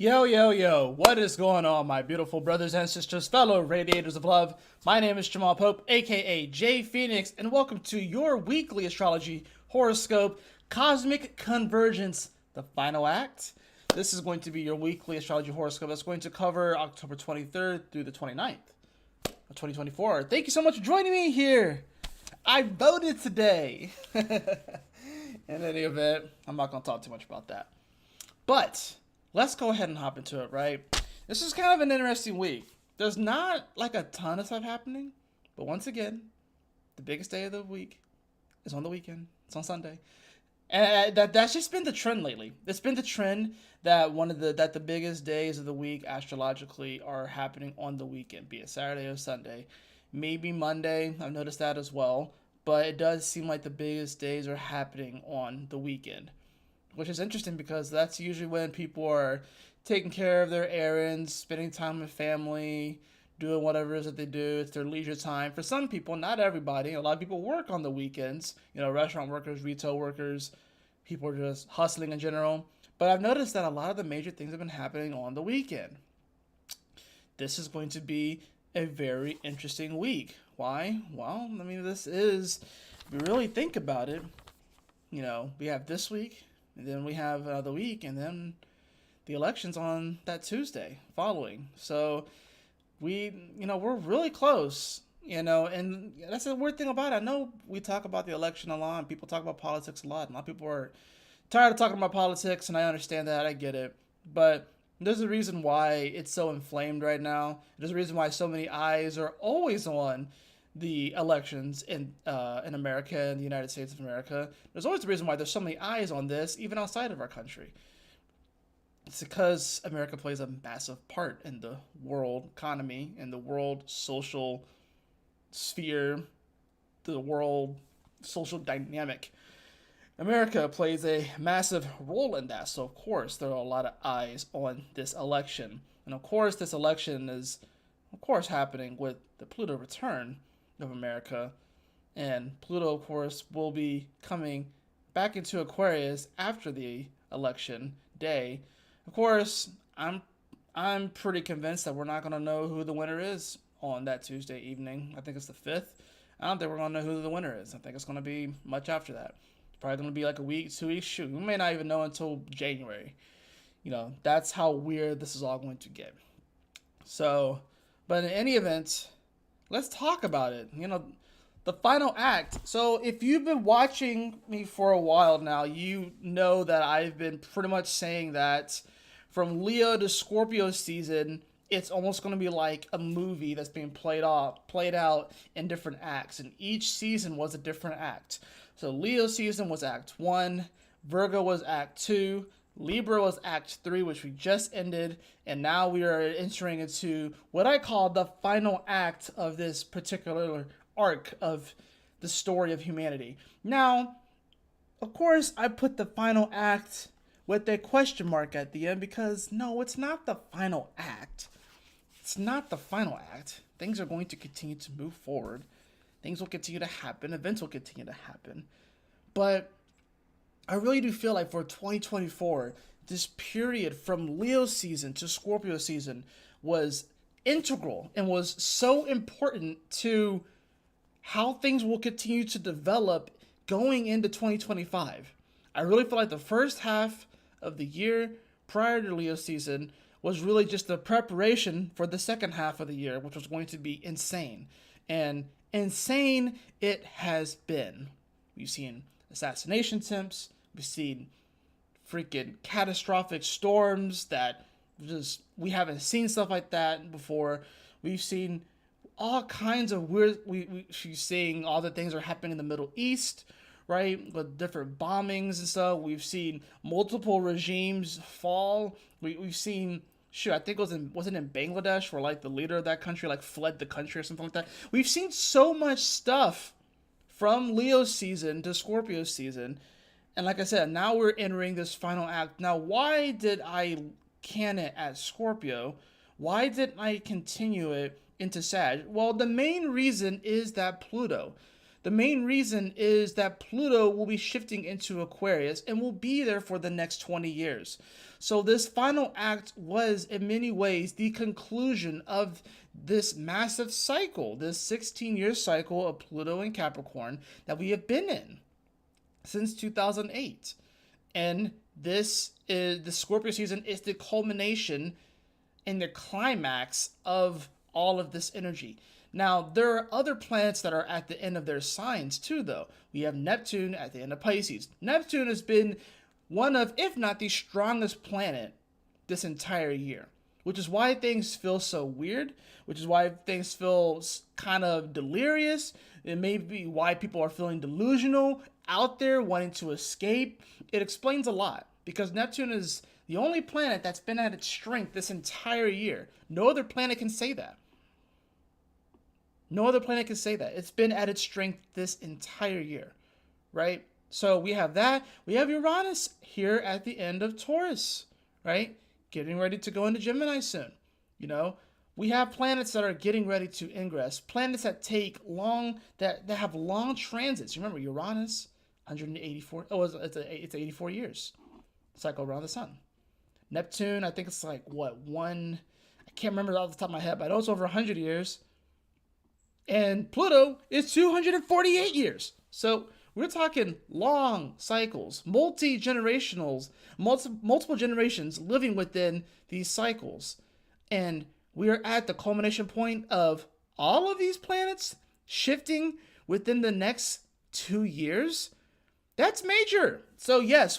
Yo, yo, yo, what is going on, my beautiful brothers and sisters, fellow radiators of love? My name is Jamal Pope, aka J Phoenix, and welcome to your weekly astrology horoscope, Cosmic Convergence, the final act. This is going to be your weekly astrology horoscope that's going to cover October 23rd through the 29th of 2024. Thank you so much for joining me here. I voted today. In any event, I'm not going to talk too much about that. But let's go ahead and hop into it, right? This is kind of an interesting week. There's not like a ton of stuff happening, but once again, the biggest day of the week is on the weekend. It's on Sunday. And that's just been the trend lately. It's been the trend that the biggest days of the week astrologically are happening on the weekend, be it Saturday or Sunday. Maybe Monday, I've noticed that as well, but it does seem like the biggest days are happening on the weekend, which is interesting because that's usually when people are taking care of their errands, spending time with family, doing whatever it is that they do. It's their leisure time. For some people, not everybody, a lot of people work on the weekends, restaurant workers, retail workers, people are just hustling in general. But I've noticed that a lot of the major things have been happening on the weekend. This is going to be a very interesting week. Why? Well, this is, if you really think about it, we have this week, and then we have another week, and then the election's on that Tuesday following. So we're really close, and that's the weird thing about it. I know we talk about the election a lot, and people talk about politics a lot. A lot of people are tired of talking about politics, and I understand that. I get it. But there's a reason why it's so inflamed right now. There's a reason why so many eyes are always on the elections in America and the United States of America. There's always a reason why there's so many eyes on this, even outside of our country. It's because America plays a massive part in the world economy, in the world social sphere, the world social dynamic. America plays a massive role in that. So, of course, there are a lot of eyes on this election. And, of course, this election is, happening with the Pluto return of America. And Pluto, of course, will be coming back into Aquarius after the election day. Of course, I'm pretty convinced that we're not going to know who the winner is on that Tuesday evening. I think it's the 5th. I don't think we're going to know who the winner is. I think it's going to be much after that. Probably going to be like a week, 2 weeks. Shoot, we may not even know until January. That's how weird this is all going to get. So, but in any event, let's talk about it. The final act. So if you've been watching me for a while now, you know that I've been pretty much saying that from Leo to Scorpio season, it's almost going to be like a movie that's being played out in different acts, and each season was a different act. So Leo season was Act 1, Virgo was Act 2, Libra was Act 3, which we just ended, and now we are entering into what I call the final act of this particular arc of the story of humanity. Now, of course, I put the final act with a question mark at the end because, no, it's not the final act. It's not the final act. Things are going to continue to move forward. Things will continue to happen. Events will continue to happen. But I really do feel like for 2024, this period from Leo season to Scorpio season was integral and was so important to how things will continue to develop going into 2025. I really feel like the first half of the year prior to Leo season was really just the preparation for the second half of the year, which was going to be insane. And insane it has been. We've seen assassination attempts. We've seen freaking catastrophic storms that we haven't seen stuff like that before. We've seen all kinds of weird. We've seen all the things that are happening in the Middle East, right? With different bombings and stuff. We've seen multiple regimes fall. We've seen. Sure, I think was it in Bangladesh where like the leader of that country like fled the country or something like that. We've seen so much stuff from Leo season to Scorpio season, and like I said, now we're entering this final act. Now, why did I can it at Scorpio? Why didn't I continue it into Sag? Well, the main reason is that Pluto. The main reason is that Pluto will be shifting into Aquarius and will be there for the next 20 years. So this final act was in many ways the conclusion of this massive cycle, this 16-year cycle of Pluto and Capricorn that we have been in since 2008. And this is the Scorpio season is the culmination and the climax of all of this energy. Now, there are other planets that are at the end of their signs too, though. We have Neptune at the end of Pisces. Neptune has been one of, if not the strongest planet this entire year, which is why things feel so weird, which is why things feel kind of delirious. It may be why people are feeling delusional, out there wanting to escape. It explains a lot because Neptune is the only planet that's been at its strength this entire year. No other planet can say that. No other planet can say that. It's been at its strength this entire year, right? So we have that. We have Uranus here at the end of Taurus, right? Getting ready to go into Gemini soon. You know, we have planets that are getting ready to ingress. Planets that take long, that have long transits. You remember Uranus, 184. Oh, it's 84 years cycle around the sun. Neptune, I think it's like what I can't remember off the top of my head, but I know it's over 100 years. And Pluto is 248 years. So we're talking long cycles, multi-generationals, multiple generations living within these cycles. And we are at the culmination point of all of these planets shifting within the next 2 years. That's major. So yes,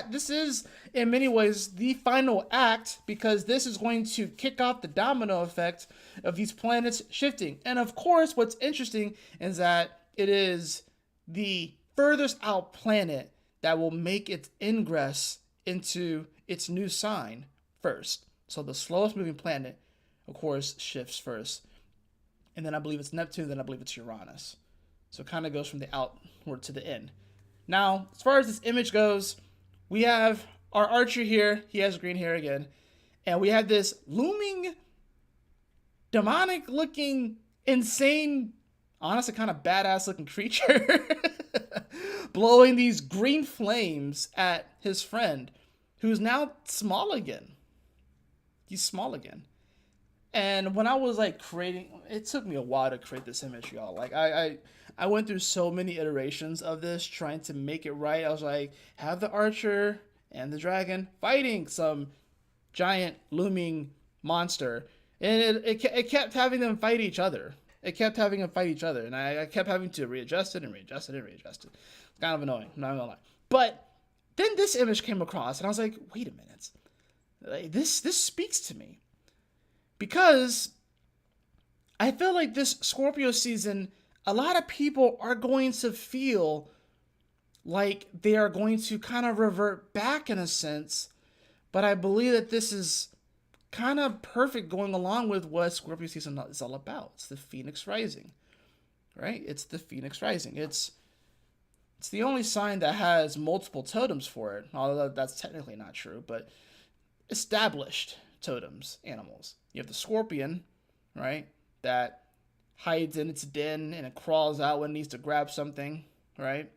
this is in many ways the final act because this is going to kick off the domino effect of these planets shifting. And of course, what's interesting is that it is the furthest out planet that will make its ingress into its new sign first. So the slowest moving planet, of course, shifts first. And then I believe it's Neptune, then I believe it's Uranus. So it kind of goes from the outward to the in. Now, as far as this image goes, we have our archer here. He has green hair again. And we have this looming, demonic looking, insane, honestly kind of badass looking creature blowing these green flames at his friend, who's now small again. He's small again. And when I was like creating, it took me a while to create this image, y'all. Like I went through so many iterations of this trying to make it right. I was like, have the archer and the dragon fighting some giant looming monster. And it kept having them fight each other. It kept having them fight each other. And I kept having to readjust it and readjust it and readjust it. It's kind of annoying, I'm not gonna lie. But then this image came across and I was like, wait a minute. Like, this speaks to me. Because I feel like this Scorpio season, a lot of people are going to feel like they are going to kind of revert back in a sense. But I believe that this is kind of perfect going along with what Scorpio season is all about. It's the Phoenix Rising, right? It's the Phoenix Rising. It's the only sign that has multiple totems for it, although that's technically not true, but established totems, animals. You have the scorpion, right, that hides in its den and it crawls out when it needs to grab something, right?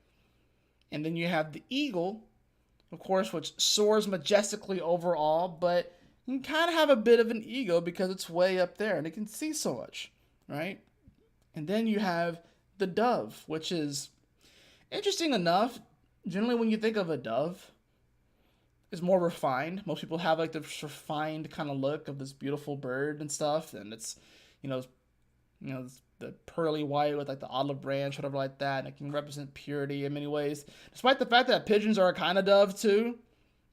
And then you have the eagle, of course, which soars majestically over all, but you can kind of have a bit of an ego because it's way up there and it can see so much, right? And then you have the dove, which is interesting enough. Generally, when you think of a dove, it's more refined. Most people have like the refined kind of look of this beautiful bird and stuff, and it's, the pearly white with like the olive branch, whatever like that, and it can represent purity in many ways. Despite the fact that pigeons are a kind of dove too,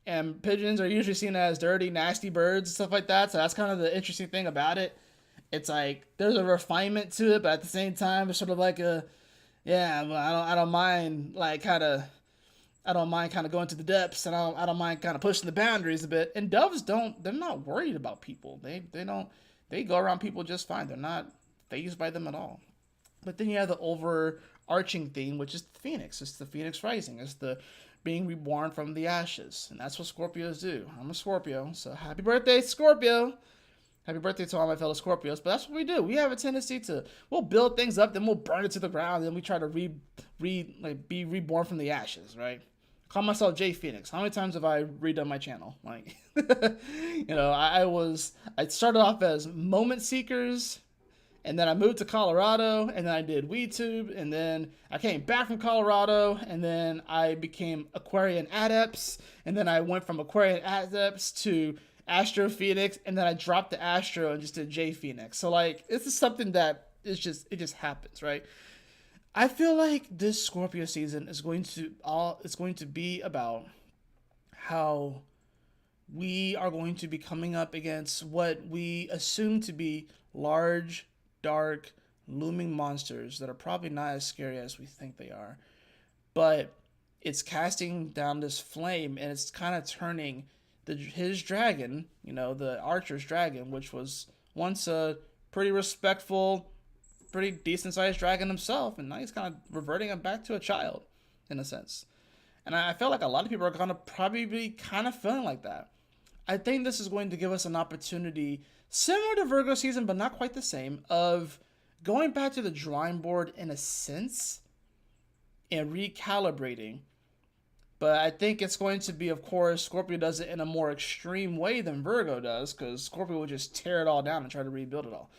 and pigeons are usually seen as dirty, nasty birds and stuff like that. So that's kind of the interesting thing about it. It's like there's a refinement to it, but at the same time, it's sort of like I don't mind like I don't mind kind of going to the depths, and I don't mind kind of pushing the boundaries a bit. And doves they're not worried about people. They go around people just fine. They're not fazed by them at all. But then you have the overarching theme, which is the Phoenix. It's the Phoenix Rising. It's the being reborn from the ashes. And that's what Scorpios do. I'm a Scorpio, so happy birthday, Scorpio. Happy birthday to all my fellow Scorpios. But that's what we do. We have a tendency to, we'll build things up, then we'll burn it to the ground, and then we try to be reborn from the ashes, right? Call myself Jay Phoenix. How many times have I redone my channel? Like, I started off as Moment Seekers, and then I moved to Colorado, and then I did WeTube, and then I came back from Colorado, and then I became Aquarian Adepts, and then I went from Aquarian Adepts to Astro Phoenix, and then I dropped the Astro and just did J Phoenix. So like, this is something that it just happens, right? I feel like this Scorpio season is going to be about how we are going to be coming up against what we assume to be large, dark, looming monsters that are probably not as scary as we think they are. But it's casting down this flame, and it's kind of turning his dragon, the Archer's dragon, which was once a pretty respectful, pretty decent sized dragon himself, and now he's kind of reverting him back to a child, in a sense. And I feel like a lot of people are going to probably be kind of feeling like that. I think this is going to give us an opportunity, similar to Virgo season, but not quite the same, of going back to the drawing board in a sense and recalibrating. But I think it's going to be, of course, Scorpio does it in a more extreme way than Virgo does, because Scorpio will just tear it all down and try to rebuild it all.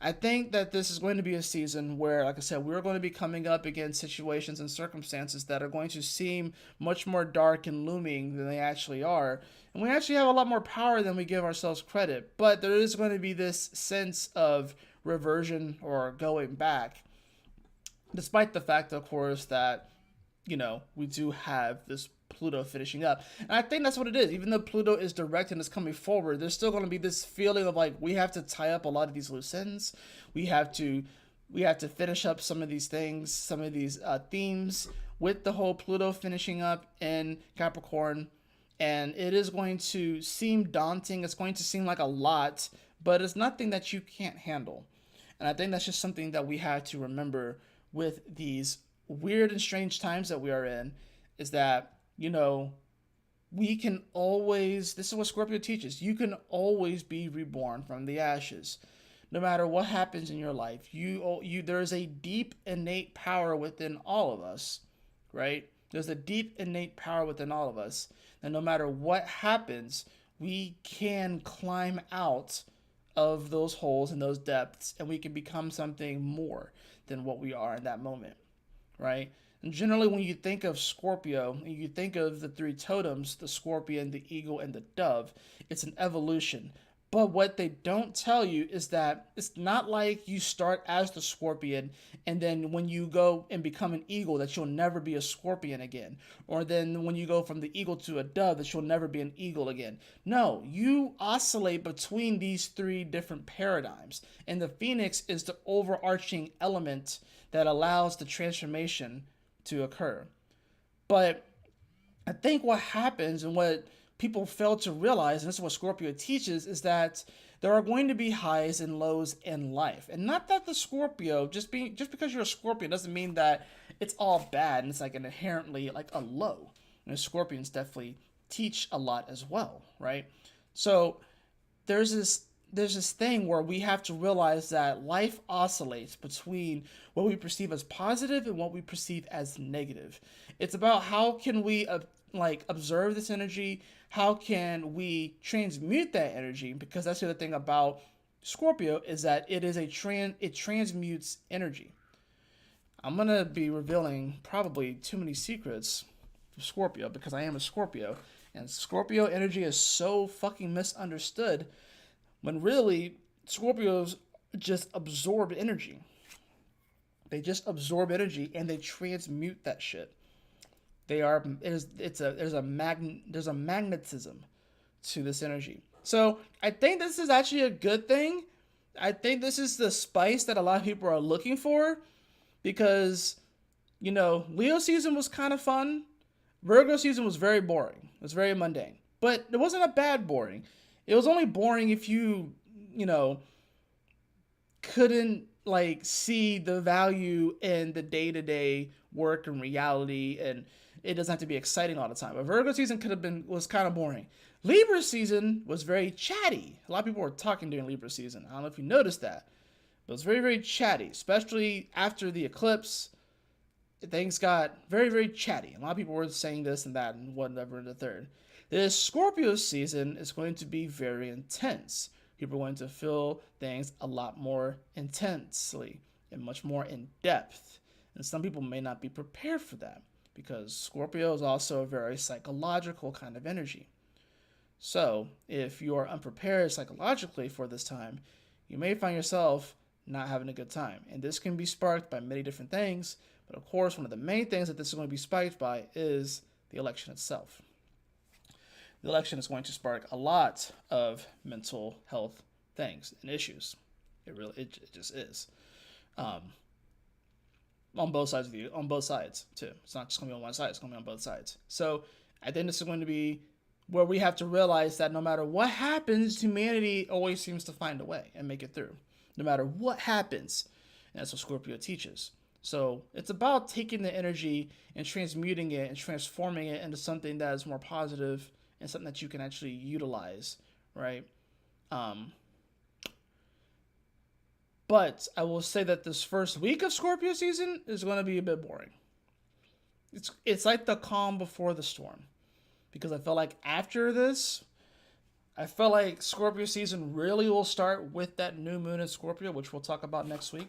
I think that this is going to be a season where, like I said, we're going to be coming up against situations and circumstances that are going to seem much more dark and looming than they actually are. And we actually have a lot more power than we give ourselves credit. But there is going to be this sense of reversion or going back, despite the fact, of course, that we do have this Pluto finishing up. And I think that's what it is. Even though Pluto is direct and is coming forward, there's still going to be this feeling of like, we have to tie up a lot of these loose ends. We have to finish up some of these things, some of these themes with the whole Pluto finishing up in Capricorn. And it is going to seem daunting. It's going to seem like a lot, but it's nothing that you can't handle. And I think that's just something that we have to remember with these weird and strange times that we are in, is that, we can always, this is what Scorpio teaches, you can always be reborn from the ashes. No matter what happens in your life, there is a deep innate power within all of us, right? There's a deep innate power within all of us. And no matter what happens, we can climb out of those holes and those depths, and we can become something more than what we are in that moment, right? And generally, when you think of Scorpio, and you think of the three totems, the scorpion, the eagle, and the dove, it's an evolution. But what they don't tell you is that it's not like you start as the scorpion, and then when you go and become an eagle, that you'll never be a scorpion again. Or then when you go from the eagle to a dove, that you'll never be an eagle again. No, you oscillate between these three different paradigms. And the phoenix is the overarching element that allows the transformation to occur. But I think what happens, and what people fail to realize, and this is what Scorpio teaches, is that there are going to be highs and lows in life. And not that the Scorpio, just because you're a Scorpion doesn't mean that it's all bad and it's like an inherently like a low. And Scorpions definitely teach a lot as well, right? So there's this thing where we have to realize that life oscillates between what we perceive as positive and what we perceive as negative. It's about how can we observe this energy, how can we transmute that energy, because that's the other thing about Scorpio, is that it transmutes energy. I'm going to be revealing probably too many secrets of Scorpio, because I am a Scorpio, and Scorpio energy is so fucking misunderstood, when really Scorpios just absorb energy. They just absorb energy and they transmute that shit. There's a magnetism to this energy. So I think this is actually a good thing. I think this is the spice that a lot of people are looking for, because Leo season was kind of fun. Virgo season was very boring. It was very mundane. But it wasn't a bad boring. It was only boring if you couldn't see the value in the day-to-day work and reality, and it doesn't have to be exciting all the time. But Virgo season was kind of boring. Libra season was very chatty. A lot of people were talking during Libra season. I don't know if you noticed that, but it was very, very chatty, especially after the eclipse. Things got very, very chatty. A lot of people were saying this and that and whatever and the third. This Scorpio season is going to be very intense. People are going to feel things a lot more intensely and much more in depth. And some people may not be prepared for that because Scorpio is also a very psychological kind of energy. So if you are unprepared psychologically for this time, you may find yourself not having a good time. And this can be sparked by many different things. But of course, one of the main things that this is going to be spiked by is the election itself. The election is going to spark a lot of mental health things and issues. It just is. On both sides too. It's not just going to be on one side, it's going to be on both sides. So I think this is going to be where we have to realize that no matter what happens, humanity always seems to find a way and make it through. No matter what happens. And that's what Scorpio teaches. So it's about taking the energy and transmuting it and transforming it into something that is more positive and something that you can actually utilize, right? But I will say that this first week of Scorpio season is going to be a bit boring. It's like the calm before the storm. Because I feel like after this, I feel like Scorpio season really will start with that new moon in Scorpio, which we'll talk about next week.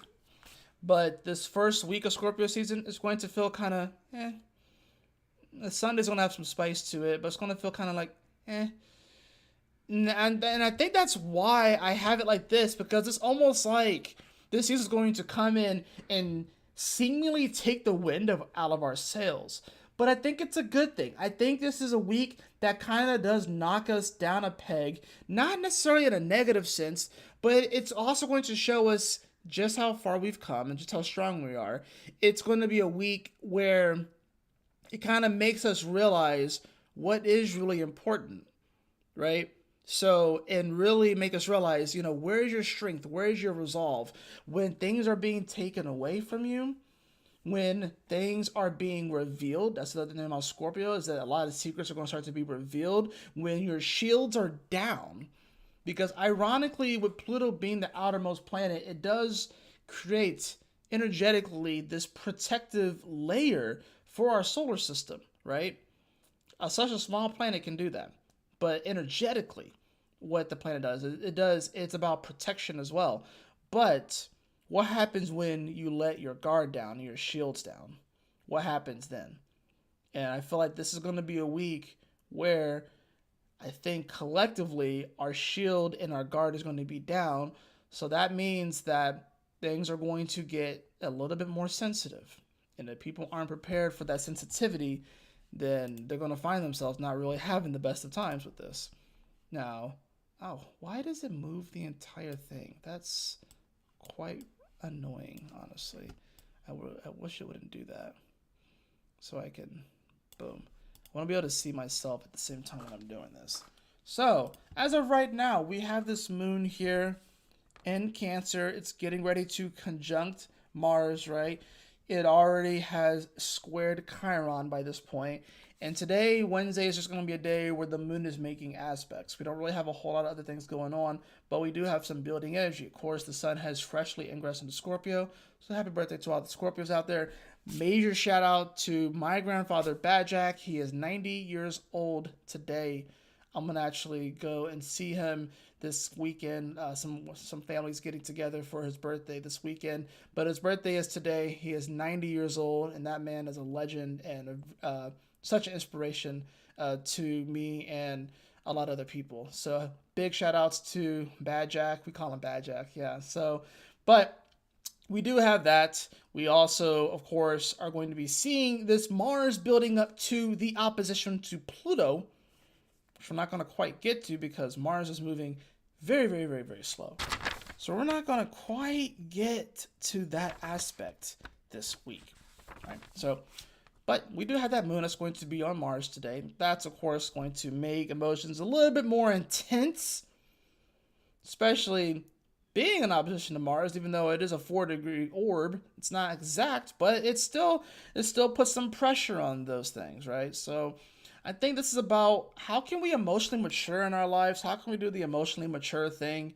But this first week of Scorpio season is going to feel kind of, The Sunday's going to have some spice to it, but it's going to feel kind of like, And I think that's why I have it like this, because it's almost like this season is going to come in and seemingly take the wind out of our sails. But I think it's a good thing. I think this is a week that kind of does knock us down a peg, not necessarily in a negative sense, but it's also going to show us just how far we've come and just how strong we are. It's going to be a week where it kind of makes us realize what is really important, right? So, and really make us realize, where's your strength? Where's your resolve? When things are being taken away from you, when things are being revealed, that's the other thing about Scorpio, is that a lot of secrets are going to start to be revealed when your shields are down. Because ironically, with Pluto being the outermost planet, it does create energetically this protective layer for our solar system, right? Such a small planet can do that. But energetically, what the planet does, it's about protection as well. But what happens when you let your guard down and your shields down? What happens then? And I feel like this is going to be a week where I think collectively our shield and our guard is going to be down. So that means that things are going to get a little bit more sensitive. And if people aren't prepared for that sensitivity, then they're going to find themselves not really having the best of times with this. Now, why does it move the entire thing? That's quite annoying, honestly. I wish it wouldn't do that. So I can, boom. I want to be able to see myself at the same time when I'm doing this. So, as of right now, we have this moon here in Cancer. It's getting ready to conjunct Mars, right? It already has squared Chiron by this point. And today, Wednesday, is just going to be a day where the moon is making aspects. We don't really have a whole lot of other things going on, but we do have some building energy. Of course, the sun has freshly ingressed into Scorpio. So happy birthday to all the Scorpios out there. Major shout out to my grandfather, Bad Jack. He is 90 years old today. I'm going to actually go and see him this weekend. Some families getting together for his birthday this weekend. But his birthday is today. He is 90 years old, and that man is a legend and such an inspiration to me and a lot of other people. So big shout outs to Bad Jack. We call him Bad Jack, yeah. So, but we do have that. We also, of course, are going to be seeing this Mars building up to the opposition to Pluto, which we're not going to quite get to because Mars is moving very, very, very, very slow. So we're not going to quite get to that aspect this week. All right. So, but we do have that moon that's going to be on Mars today. That's, of course, going to make emotions a little bit more intense, especially being in opposition to Mars, even though it is a 4-degree orb. It's not exact, but it still puts some pressure on those things, right? So I think this is about how can we emotionally mature in our lives? How can we do the emotionally mature thing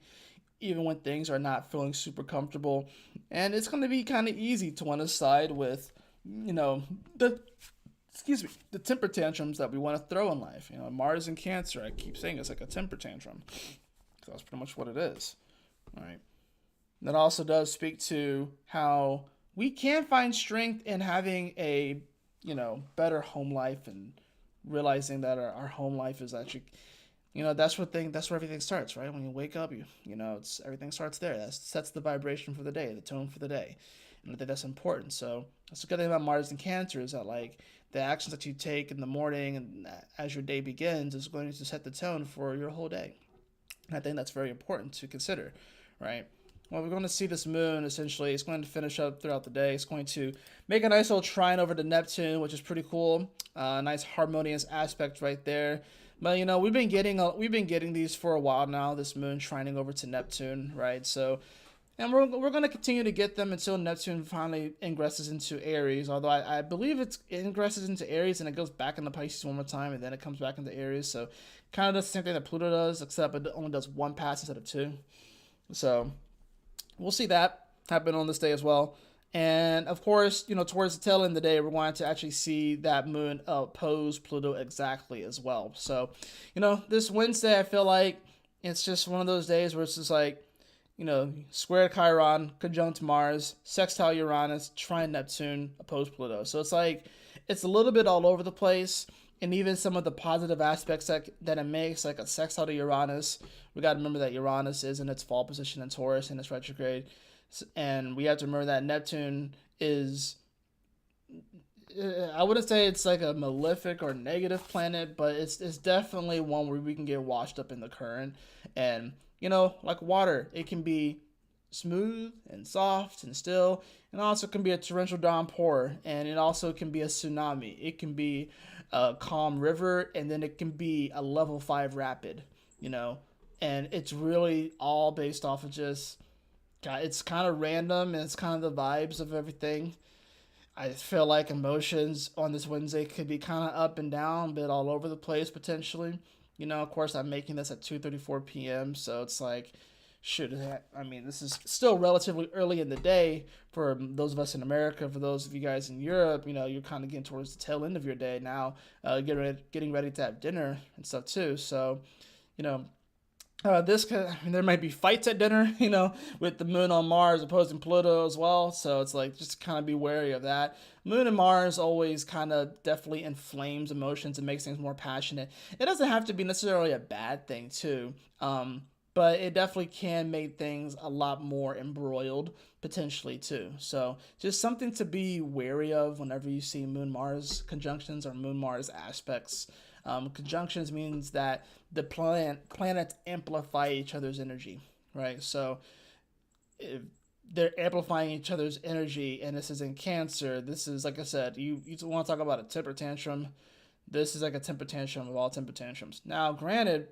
even when things are not feeling super comfortable? And it's going to be kind of easy to want to side with, the the temper tantrums that we want to throw in life. Mars and Cancer, I keep saying it's like a temper tantrum. So that's pretty much what it is. All right. That also does speak to how we can find strength in having a, better home life and realizing that our home life is actually, that's where everything starts, right? When you wake up, it's everything starts there. That sets the vibration for the day, the tone for the day. And I think that's important. So that's the good thing about Mars and Cancer is that like the actions that you take in the morning and as your day begins is going to set the tone for your whole day. And I think that's very important to consider, right? Well, we're going to see this moon essentially. It's going to finish up throughout the day. It's going to make a nice little trine over to Neptune, which is pretty cool. Nice harmonious aspect right there. But we've been getting these for a while now. This moon trining over to Neptune, right? So, and we're going to continue to get them until Neptune finally ingresses into Aries. Although I believe it ingresses into Aries and it goes back into Pisces one more time and then it comes back into Aries. So, kind of the same thing that Pluto does, except it only does one pass instead of two. So we'll see that happen on this day as well. And of course, towards the tail end of the day, we're going to actually see that moon oppose Pluto exactly as well. So, this Wednesday, I feel like it's just one of those days where it's just like, square Chiron, conjunct Mars, sextile Uranus, trine Neptune, oppose Pluto. So it's like, it's a little bit all over the place. And even some of the positive aspects that it makes, like a sextile to Uranus, we got to remember that Uranus is in its fall position in Taurus and it's retrograde. And we have to remember that Neptune is, I wouldn't say it's like a malefic or negative planet, but it's definitely one where we can get washed up in the current. And, like water, it can be smooth and soft and still, and also can be a torrential downpour, and it also can be a tsunami. It can be a calm river, and then it can be a level 5 rapid, and it's really all based off of just, it's kind of random, and it's kind of the vibes of everything. I feel like emotions on this Wednesday could be kind of up and down, but all over the place potentially. Of course, I'm making this at 2:34 p.m., so it's like, this is still relatively early in the day for those of us in America. For those of you guys in Europe, you're kind of getting towards the tail end of your day now, getting ready to have dinner and stuff too. So, there might be fights at dinner, with the moon on Mars opposing Pluto as well. So it's like, just kind of be wary of that. Moon and Mars always kind of definitely inflames emotions and makes things more passionate. It doesn't have to be necessarily a bad thing too. But it definitely can make things a lot more embroiled potentially too. So just something to be wary of whenever you see Moon Mars conjunctions or Moon Mars aspects. Conjunctions means that the planets amplify each other's energy, right? So if they're amplifying each other's energy, and this is in Cancer. This is, like I said, you want to talk about a temper tantrum. This is like a temper tantrum of all temper tantrums. Now, granted,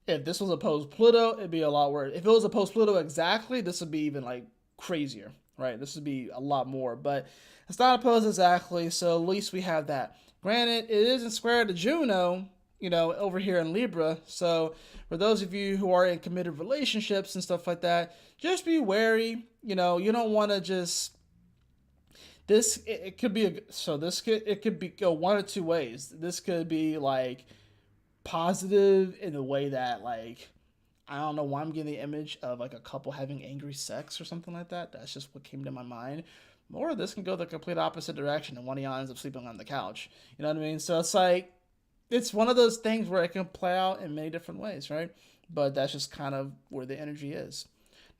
if this was opposed Pluto, it'd be a lot worse. If it was opposed Pluto exactly, this would be even like crazier, right? This would be a lot more, but it's not opposed exactly, so at least we have that. Granted, it isn't square to Juno, over here in Libra. So for those of you who are in committed relationships and stuff like that, just be wary. You don't want to just this. It could be it could be go one of two ways. This could be like positive in the way that, like, I don't know why I'm getting the image of like a couple having angry sex or something like that. That's just what came to my mind. Or this can go the complete opposite direction and one of y'all ends up sleeping on the couch. You know what I mean? So it's like, it's one of those things where it can play out in many different ways, right? But that's just kind of where the energy is.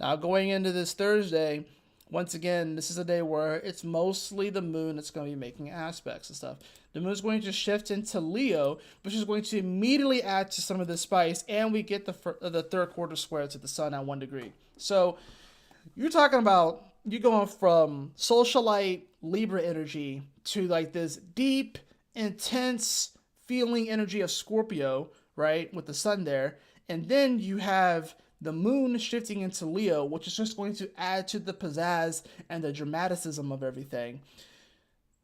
Now, going into this Thursday, once again, this is a day where it's mostly the moon that's going to be making aspects and stuff. The moon is going to shift into Leo, which is going to immediately add to some of the spice, and we get the third quarter square to the sun at 1 degree. So you're talking about you going from socialite Libra energy to like this deep, intense feeling energy of Scorpio, right, with the sun there. And then you have the moon shifting into Leo, which is just going to add to the pizzazz and the dramaticism of everything.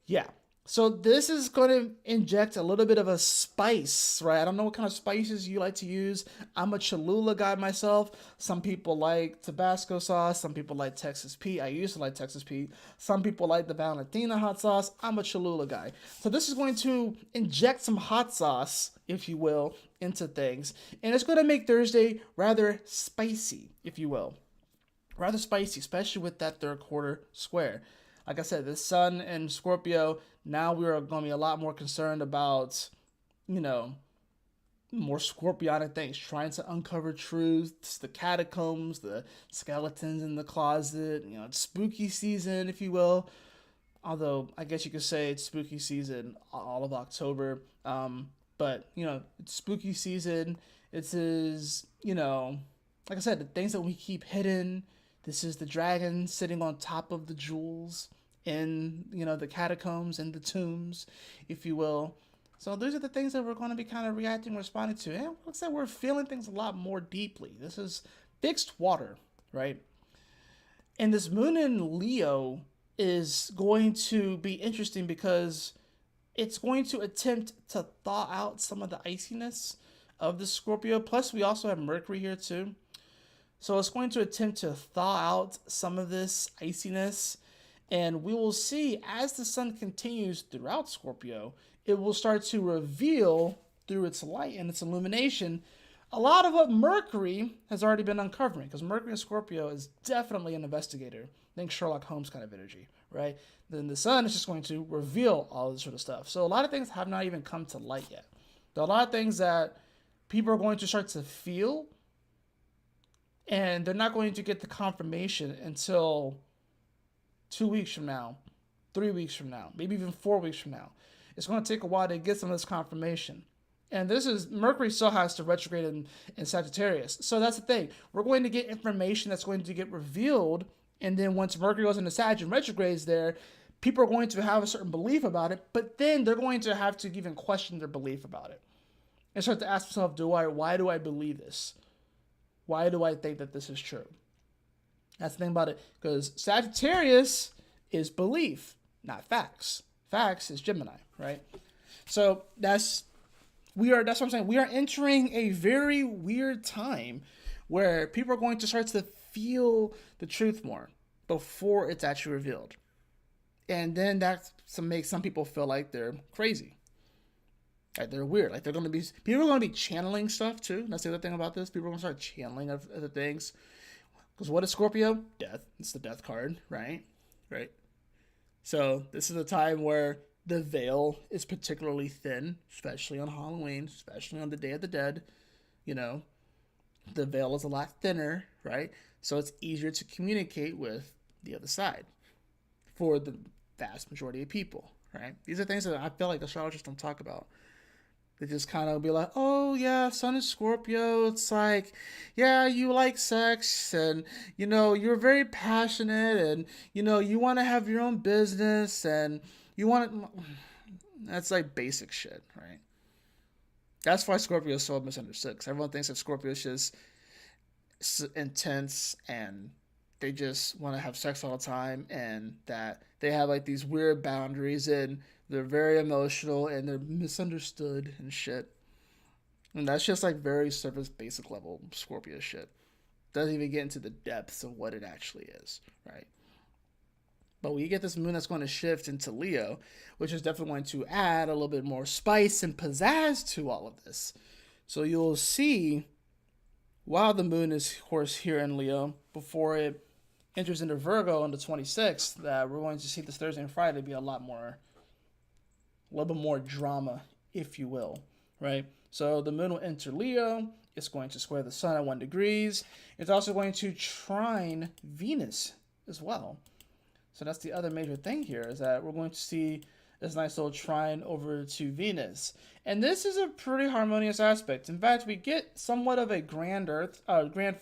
Yeah. So this is going to inject a little bit of a spice, right? I don't know what kind of spices you like to use. I'm a Cholula guy myself. Some people like Tabasco sauce. Some people like Texas Pete. I used to like Texas Pete. Some people like the Valentina hot sauce. I'm a Cholula guy. So this is going to inject some hot sauce, if you will, into things. And it's going to make Thursday rather spicy, if you will. Rather spicy, especially with that third quarter square. Like I said, the sun and Scorpio, now we are going to be a lot more concerned about, you know, more scorpionic things, trying to uncover truths, the catacombs, the skeletons in the closet, it's spooky season, if you will. Although, I guess you could say it's spooky season all of October. But, it's spooky season. It is, like I said, the things that we keep hidden. This is the dragon sitting on top of the jewels in, the catacombs and the tombs, if you will. So those are the things that we're going to be kind of reacting, responding to. And like I said, we're feeling things a lot more deeply. This is fixed water, right? And this moon in Leo is going to be interesting because it's going to attempt to thaw out some of the iciness of the Scorpio. Plus, we also have Mercury here too. So it's going to attempt to thaw out some of this iciness. And we will see as the sun continues throughout Scorpio, it will start to reveal through its light and its illumination a lot of what Mercury has already been uncovering. Because Mercury in Scorpio is definitely an investigator. Think Sherlock Holmes kind of energy, right? Then the sun is just going to reveal all this sort of stuff. So a lot of things have not even come to light yet. There are a lot of things that people are going to start to feel, and they're not going to get the confirmation until 2 weeks from now, 3 weeks from now, maybe even 4 weeks from now. It's going to take a while to get some of this confirmation. And this is, Mercury still has to retrograde in Sagittarius. So that's the thing. We're going to get information that's going to get revealed. And then once Mercury goes into Sag and retrogrades there, people are going to have a certain belief about it. But then they're going to have to even question their belief about it. And start to ask themselves, why do I believe this? Why do I think that this is true? That's the thing about it. Because Sagittarius is belief, not facts. Facts is Gemini, right? So that's what I'm saying. We are entering a very weird time where people are going to start to feel the truth more before it's actually revealed. And then that's to make some people feel like they're crazy. Like they're weird. Like people are going to be channeling stuff too. That's the other thing about this. People are going to start channeling other things. Because what is Scorpio? Death. It's the death card, right? Right. So this is a time where the veil is particularly thin, especially on Halloween, especially on the Day of the Dead. The veil is a lot thinner, right? So it's easier to communicate with the other side for the vast majority of people, right? These are things that I feel like astrologers don't talk about. They just kind of be like, oh, yeah, sun is Scorpio. It's like, yeah, you like sex and, you're very passionate and, you want to have your own business and you want to. That's like basic shit, right? That's why Scorpio is so misunderstood. Because everyone thinks that Scorpio is just intense and they just want to have sex all the time and that they have like these weird boundaries and they're very emotional and they're misunderstood and shit. And that's just like very surface basic level Scorpio shit. Doesn't even get into the depths of what it actually is, right? But we get this moon that's going to shift into Leo, which is definitely going to add a little bit more spice and pizzazz to all of this. So you'll see while the moon is, of course, here in Leo, before it enters into Virgo on the 26th, that we're going to see this Thursday and Friday be a little bit more drama, if you will, right? So the moon will enter Leo. It's going to square the sun at 1 degree. It's also going to trine Venus as well. So that's the other major thing here is that we're going to see this nice little trine over to Venus. And this is a pretty harmonious aspect. In fact, we get somewhat of a grand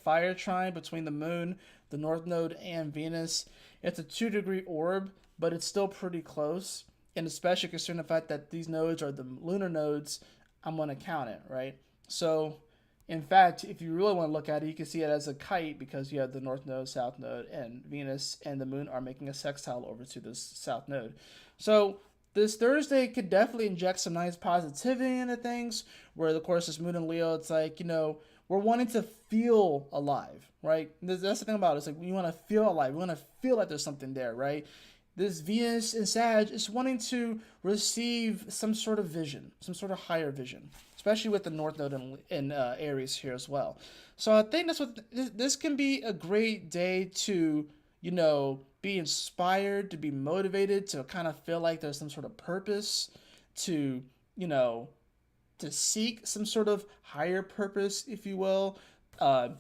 fire trine between the moon, the north node, and Venus. It's a 2-degree orb, but it's still pretty close. And especially considering the fact that these nodes are the lunar nodes, I'm going to count it, right? So, in fact, if you really want to look at it, you can see it as a kite because you have the north node, south node, and Venus and the moon are making a sextile over to this south node. So, this Thursday could definitely inject some nice positivity into things. Where, of course, this Moon and Leo, it's like, we're wanting to feel alive, right? That's the thing about it. It's like we want to feel alive. We want to feel like there's something there, right? This Venus in Sag is wanting to receive some sort of vision, some sort of higher vision, especially with the North Node in Aries here as well. So I think that's what this can be a great day to, be inspired, to be motivated, to kind of feel like there's some sort of purpose, to, you know, to seek some sort of higher purpose, if you will,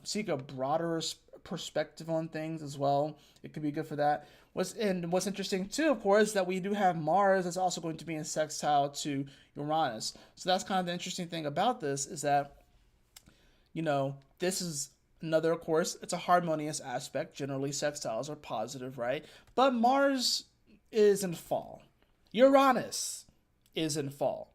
seek a broader perspective on things as well. It could be good for that. What's interesting too, of course, that we do have Mars that's also going to be in sextile to Uranus. So that's kind of the interesting thing about this is that this is another, of course, it's a harmonious aspect. Generally, sextiles are positive, right? But Mars is in fall. Uranus is in fall.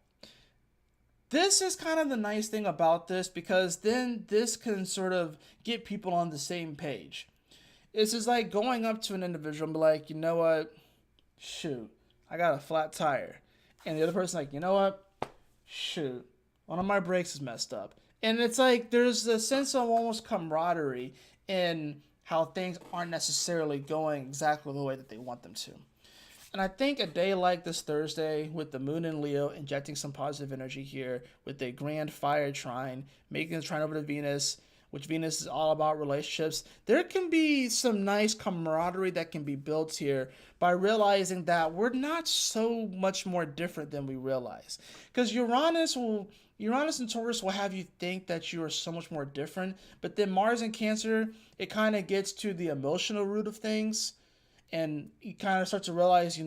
This is kind of the nice thing about this because then this can sort of get people on the same page. It's just like going up to an individual and be like, you know what? Shoot, I got a flat tire. And the other person's like, you know what? Shoot, one of my brakes is messed up. And it's like there's a sense of almost camaraderie in how things aren't necessarily going exactly the way that they want them to. And I think a day like this Thursday, with the Moon in Leo injecting some positive energy here, with a grand fire trine, making the trine over to Venus, which Venus is all about relationships, there can be some nice camaraderie that can be built here by realizing that we're not so much more different than we realize. Because Uranus and Taurus will have you think that you are so much more different, but then Mars and Cancer, it kind of gets to the emotional root of things. And you kind of start to realize,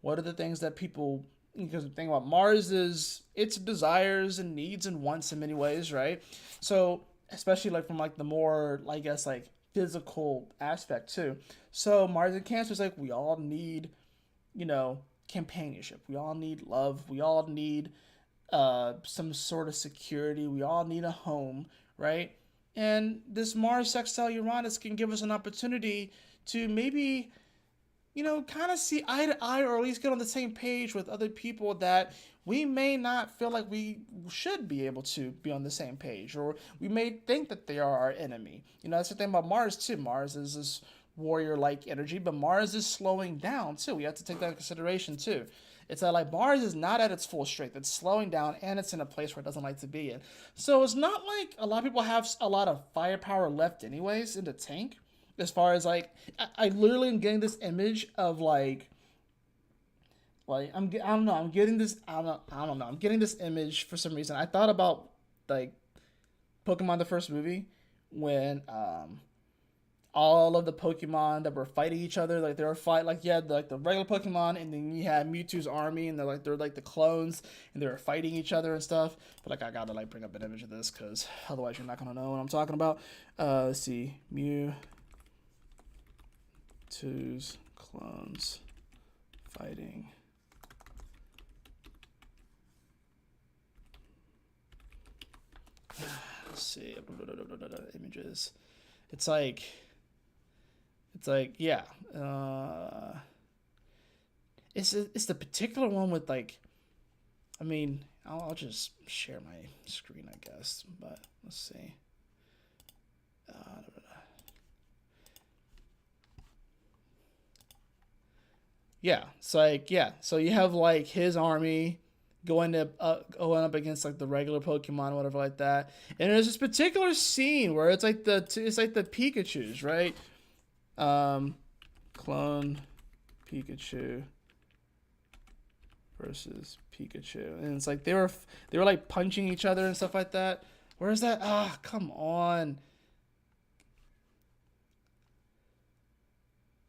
what are the things that people, because the thing about Mars is its desires and needs and wants in many ways, right? So, especially like from like the more, I guess, like physical aspect too. So Mars and Cancer is like, we all need, companionship. We all need love. We all need some sort of security. We all need a home, right? And this Mars sextile Uranus can give us an opportunity to maybe kind of see eye to eye or at least get on the same page with other people that we may not feel like we should be able to be on the same page, or we may think that they are our enemy. That's the thing about Mars too. Mars is this warrior-like energy, but Mars is slowing down too. We have to take that into consideration too. It's that like Mars is not at its full strength. It's slowing down and it's in a place where it doesn't like to be in. So it's not like a lot of people have a lot of firepower left anyways in the tank. As far as like, I literally am getting this image of like I don't know, I'm getting this, I don't know, I'm getting this image for some reason. I thought about like Pokemon the first movie when all of the Pokemon that were fighting each other, like they were like you had like the regular Pokemon and then you had Mewtwo's army and they're like the clones and they were fighting each other and stuff. But like I gotta like bring up an image of this because otherwise you're not gonna know what I'm talking about. Let's see, Mewtwo's clones fighting. Let's see, images. It's like yeah. It's the particular one with like, I mean, I'll just share my screen, I guess. But let's see. Yeah, it's like So you have like his army going up against like the regular Pokemon, whatever like that. And there's this particular scene where it's like the Pikachu's, right? Clone Pikachu versus Pikachu, and it's like they were like punching each other and stuff like that. Where's that? Ah, come on.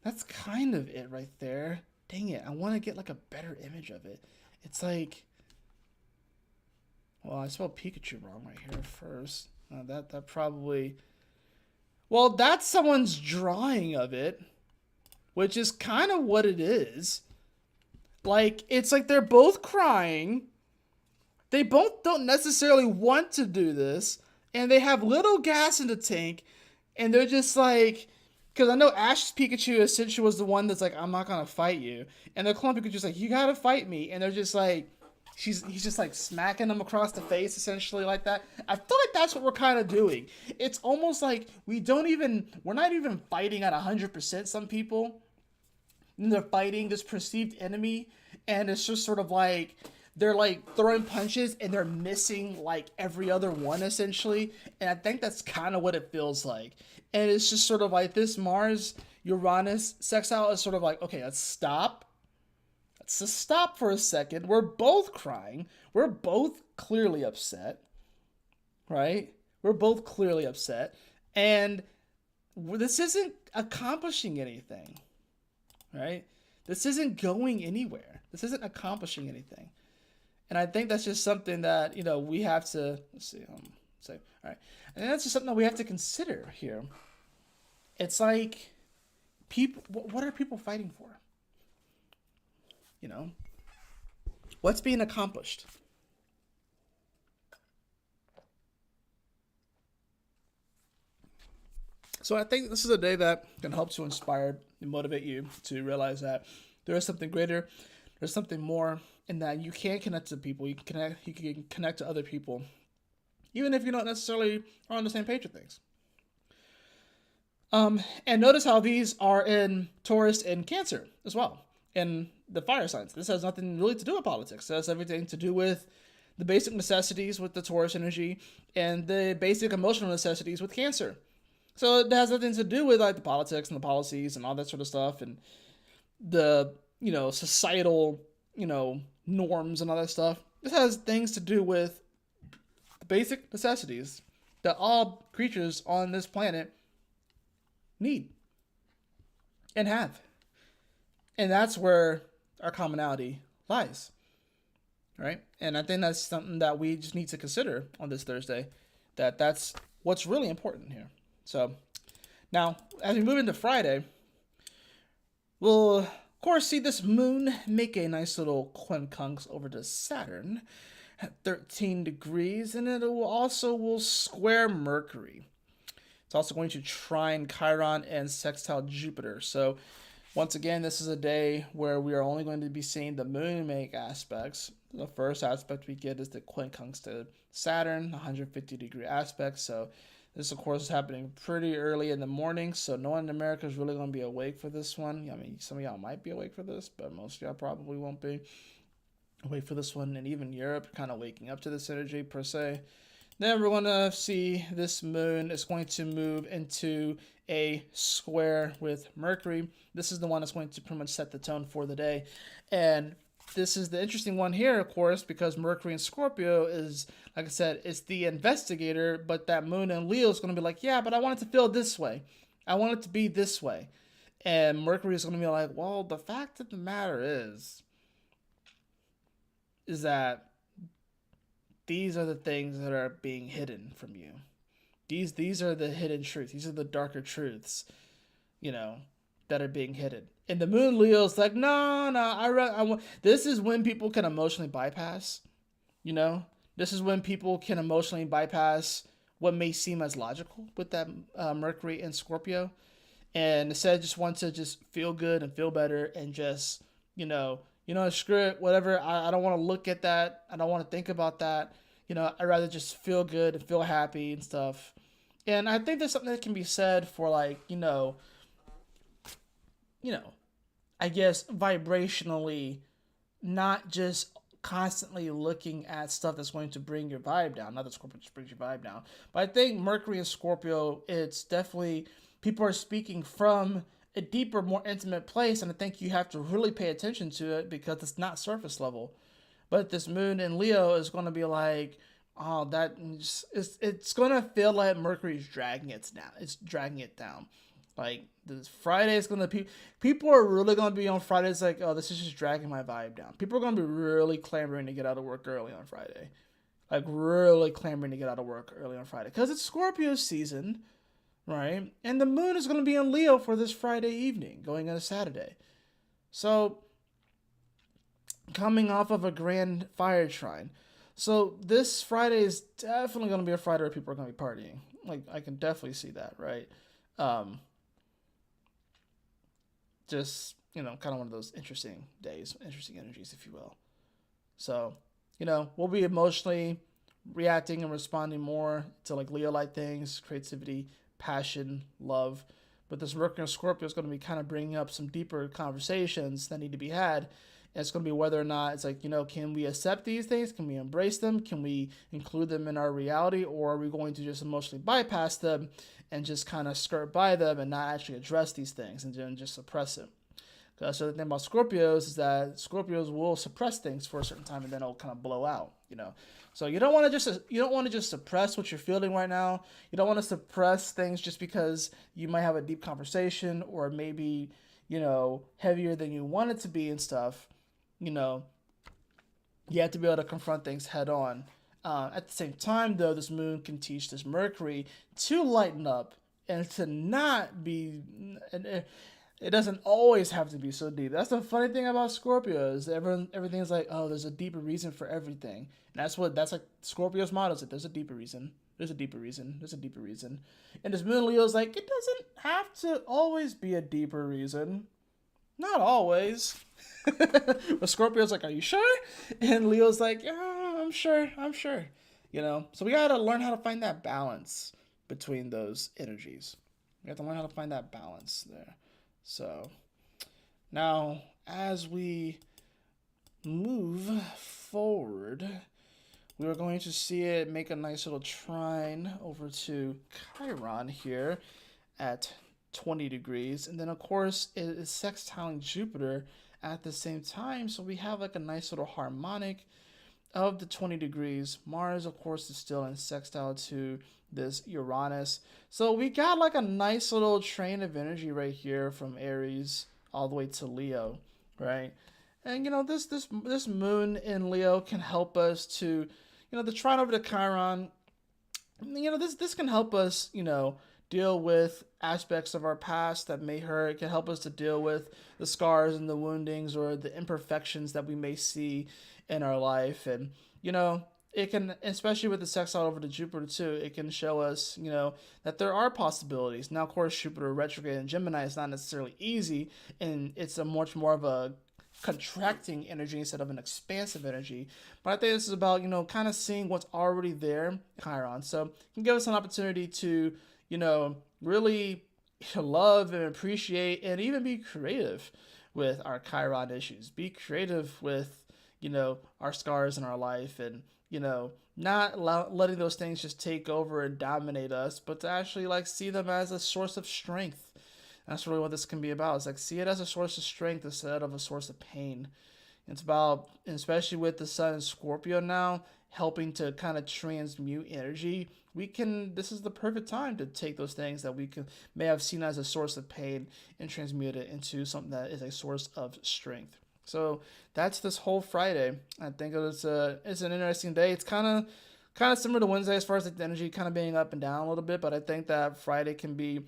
That's kind of it right there. Dang it! I want to get like a better image of it. It's like, well, I spelled Pikachu wrong right here first. That probably. Well, that's someone's drawing of it, which is kind of what it is. Like, it's like they're both crying. They both don't necessarily want to do this, and they have little gas in the tank, and they're just like, Because I know Ash's Pikachu essentially was the one that's like, I'm not gonna fight you, and the clone Pikachu's like, you gotta fight me, and they're just like, he's just like smacking them across the face essentially like that. I feel like that's what we're kind of doing. It's almost like we're not even fighting at 100%. Some people, and they're fighting this perceived enemy, and it's just sort of like they're like throwing punches and they're missing like every other one essentially. And I think that's kind of what it feels like. And it's just sort of like this Mars Uranus sextile is sort of like, okay, let's stop. Let's just stop for a second. We're both crying. We're both clearly upset, right? We're both clearly upset. And this isn't accomplishing anything, right? This isn't going anywhere. This isn't accomplishing anything. And I think that's just something that, we have to, let's see, say, all right. And that's just something that we have to consider here. It's like, people, what are people fighting for? What's being accomplished? So I think this is a day that can help to inspire and motivate you to realize that there is something greater, there's something more, and that you can connect to people. You can connect to other people, even if you don't necessarily are on the same page with things. And notice how these are in Taurus and Cancer as well, in the fire signs. This has nothing really to do with politics. It has everything to do with the basic necessities with the Taurus energy and the basic emotional necessities with Cancer. So it has nothing to do with like the politics and the policies and all that sort of stuff and the, societal, norms and all that stuff. This has things to do with the basic necessities that all creatures on this planet need and have. And that's where our commonality lies, right? And I think that's something that we just need to consider on this Thursday, that's what's really important here. So now, as we move into Friday, we'll, of course, see this moon make a nice little quincunx over to Saturn at 13 degrees, and it will square Mercury. It's also going to trine Chiron and sextile Jupiter. So once again, this is a day where we are only going to be seeing the moon make aspects. The first aspect we get is the quincunx to Saturn, 150-degree aspect. So this, of course, is happening pretty early in the morning, so no one in America is really going to be awake for this one. I mean, some of y'all might be awake for this, but most of y'all probably won't be awake for this one. And even Europe kind of waking up to this energy, per se. Then we're going to see this moon is going to move into a square with Mercury. This is the one that's going to pretty much set the tone for the day. And this is the interesting one here, of course, because Mercury in Scorpio is, like I said, it's the investigator, but that moon in Leo is going to be like, yeah, but I want it to feel this way. I want it to be this way. And Mercury is going to be like, well, the fact of the matter is that these are the things that are being hidden from you. These are the hidden truths. These are the darker truths, that are being hidden. And the moon Leo's like, no, this is when people can emotionally bypass, This is when people can emotionally bypass what may seem as logical with that Mercury in Scorpio. And instead just want to just feel good and feel better and just, screw it, whatever. I don't want to look at that. I don't want to think about that. I'd rather just feel good and feel happy and stuff. And I think there's something that can be said for like, I guess vibrationally, not just constantly looking at stuff that's going to bring your vibe down. Not that Scorpio just brings your vibe down. But I think Mercury and Scorpio, it's definitely, people are speaking from a deeper, more intimate place. And I think you have to really pay attention to it because it's not surface level. But this moon in Leo is going to be like, oh, it's going to feel like Mercury's dragging it down. It's dragging it down. Like, this Friday is going to... People are really going to be on Fridays like, oh, this is just dragging my vibe down. People are going to be really clamoring to get out of work early on Friday. Like, really clamoring to get out of work early on Friday. Because it's Scorpio season, right? And the moon is going to be in Leo for this Friday evening, going into Saturday. So, coming off of a grand fire trine. So, this Friday is definitely going to be a Friday where people are going to be partying. Like, I can definitely see that, right? just, kind of one of those interesting days, interesting energies, if you will. So, we'll be emotionally reacting and responding more to like Leo like things, creativity, passion, love. But this Mercury and Scorpio is going to be kind of bringing up some deeper conversations that need to be had. And it's going to be whether or not it's like, can we accept these things? Can we embrace them? Can we include them in our reality? Or are we going to just emotionally bypass them and just kind of skirt by them and not actually address these things and then just suppress it? So the thing about Scorpios is that Scorpios will suppress things for a certain time and then it'll kind of blow out, So you don't want to just suppress what you're feeling right now. You don't want to suppress things just because you might have a deep conversation or maybe, heavier than you want it to be and stuff. You have to be able to confront things head on. At the same time, though, this moon can teach this Mercury to lighten up and to not be. It doesn't always have to be so deep. That's the funny thing about Scorpios. Everything's like, oh, there's a deeper reason for everything. And that's like Scorpio's motto. Like, there's a deeper reason. There's a deeper reason. There's a deeper reason. And this moon Leo's like, it doesn't have to always be a deeper reason. Not always. But Scorpio's like, are you sure? And Leo's like, yeah, I'm sure. So we gotta learn how to find that balance between those energies. We have to learn how to find that balance there. So now as we move forward, we are going to see it make a nice little trine over to Chiron here at 20 degrees. And then, of course, it is sextiling Jupiter at the same time. So we have like a nice little harmonic of the 20 degrees. Mars, of course, is still in sextile to this Uranus. So we got like a nice little train of energy right here from Aries all the way to Leo, right? And this moon in Leo can help us to, the trine over to Chiron. This can help us, deal with aspects of our past that may hurt. It can help us to deal with the scars and the woundings or the imperfections that we may see in our life. And, it can, especially with the sextile over to Jupiter too, it can show us, that there are possibilities. Now, of course, Jupiter retrograde in Gemini is not necessarily easy, and it's a much more of a contracting energy instead of an expansive energy. But I think this is about, kind of seeing what's already there, Chiron. So it can give us an opportunity to, really love and appreciate and even be creative with our Chiron issues. Be creative with, our scars in our life and, not letting those things just take over and dominate us, but to actually like see them as a source of strength. That's really what this can be about. It's like see it as a source of strength instead of a source of pain. It's about, especially with the Sun in Scorpio now, helping to kind of transmute energy. This is the perfect time to take those things that may have seen as a source of pain and transmute it into something that is a source of strength. So that's this whole Friday. I think it's an interesting day. It's kind of similar to Wednesday as far as the energy kind of being up and down a little bit, but I think that Friday can be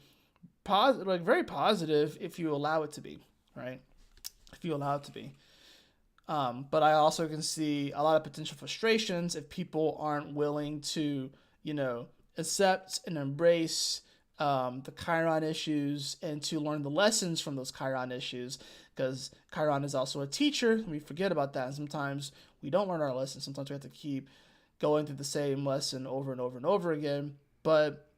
positive, like very positive if you allow it to be, right? If you allow it to be. But I also can see a lot of potential frustrations if people aren't willing to, accept and embrace the Chiron issues and to learn the lessons from those Chiron issues, because Chiron is also a teacher. We forget about that. And sometimes we don't learn our lessons. Sometimes we have to keep going through the same lesson over and over and over again. But,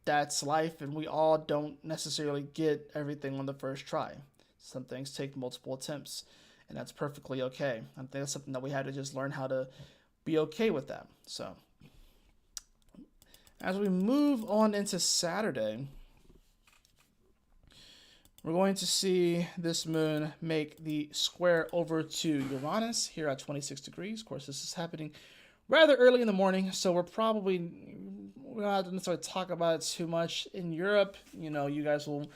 that's life, and we all don't necessarily get everything on the first try. Some things take multiple attempts, and that's perfectly okay. I think that's something that we had to just learn how to be okay with that. So as we move on into Saturday, we're going to see this moon make the square over to Uranus here at 26 degrees. Of course, this is happening rather early in the morning, so we're not necessarily talk about it too much. In Europe, you guys will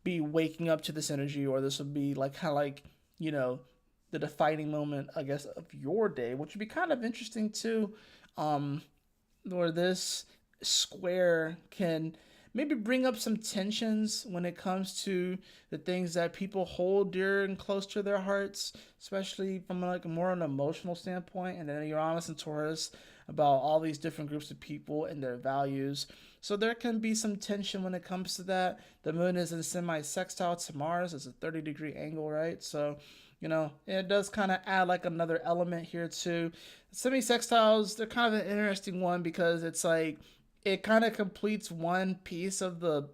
be waking up to this energy, or this will be like kind of like, the defining moment, I guess, of your day, which would be kind of interesting too, where this square can maybe bring up some tensions when it comes to the things that people hold dear and close to their hearts, especially from like more an emotional standpoint. And then Uranus and Taurus, about all these different groups of people and their values. So there can be some tension when it comes to that. The moon is in semi-sextile to Mars. It's a 30-degree angle, right? So, it does kind of add like another element here too. Semi-sextiles, they're kind of an interesting one because it's like it kind of completes one piece of the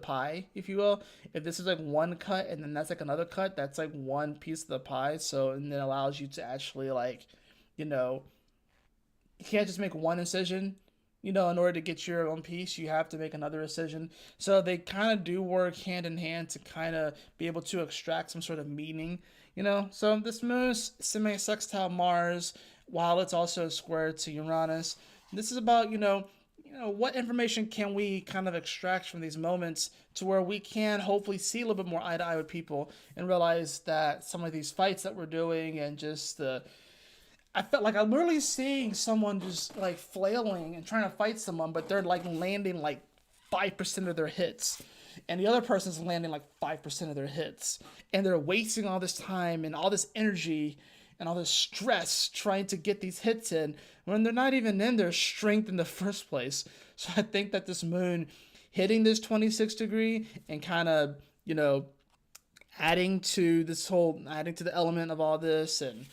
pie, if you will. If this is like one cut and then that's like another cut, that's like one piece of the pie. So, and it allows you to actually like, you can't just make one incision. In order to get your own piece, you have to make another incision. So they kind of do work hand in hand to kind of be able to extract some sort of meaning. So this moon is semi-sextile Mars, while it's also square to Uranus. This is about, what information can we kind of extract from these moments to where we can hopefully see a little bit more eye to eye with people and realize that some of these fights that we're doing and just I felt like I'm really seeing someone just like flailing and trying to fight someone, but they're like landing like 5% of their hits. And the other person's landing like 5% of their hits. And they're wasting all this time and all this energy and all this stress trying to get these hits in when they're not even in their strength in the first place. So I think that this moon hitting this 26 degree and kind of, adding to the element of all this and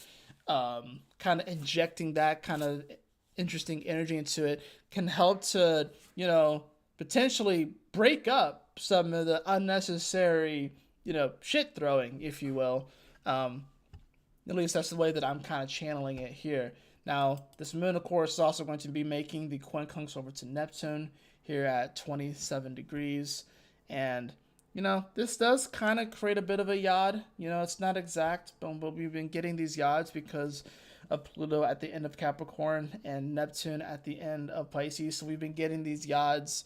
kind of injecting that kind of interesting energy into it can help to, potentially break up some of the unnecessary, shit throwing, if you will. At least that's the way that I'm kind of channeling it here. Now, this moon, of course, is also going to be making the quincunx over to Neptune here at 27 degrees. And, this does kind of create a bit of a yod. It's not exact, but we've been getting these yods because of Pluto at the end of Capricorn and Neptune at the end of Pisces. So we've been getting these yods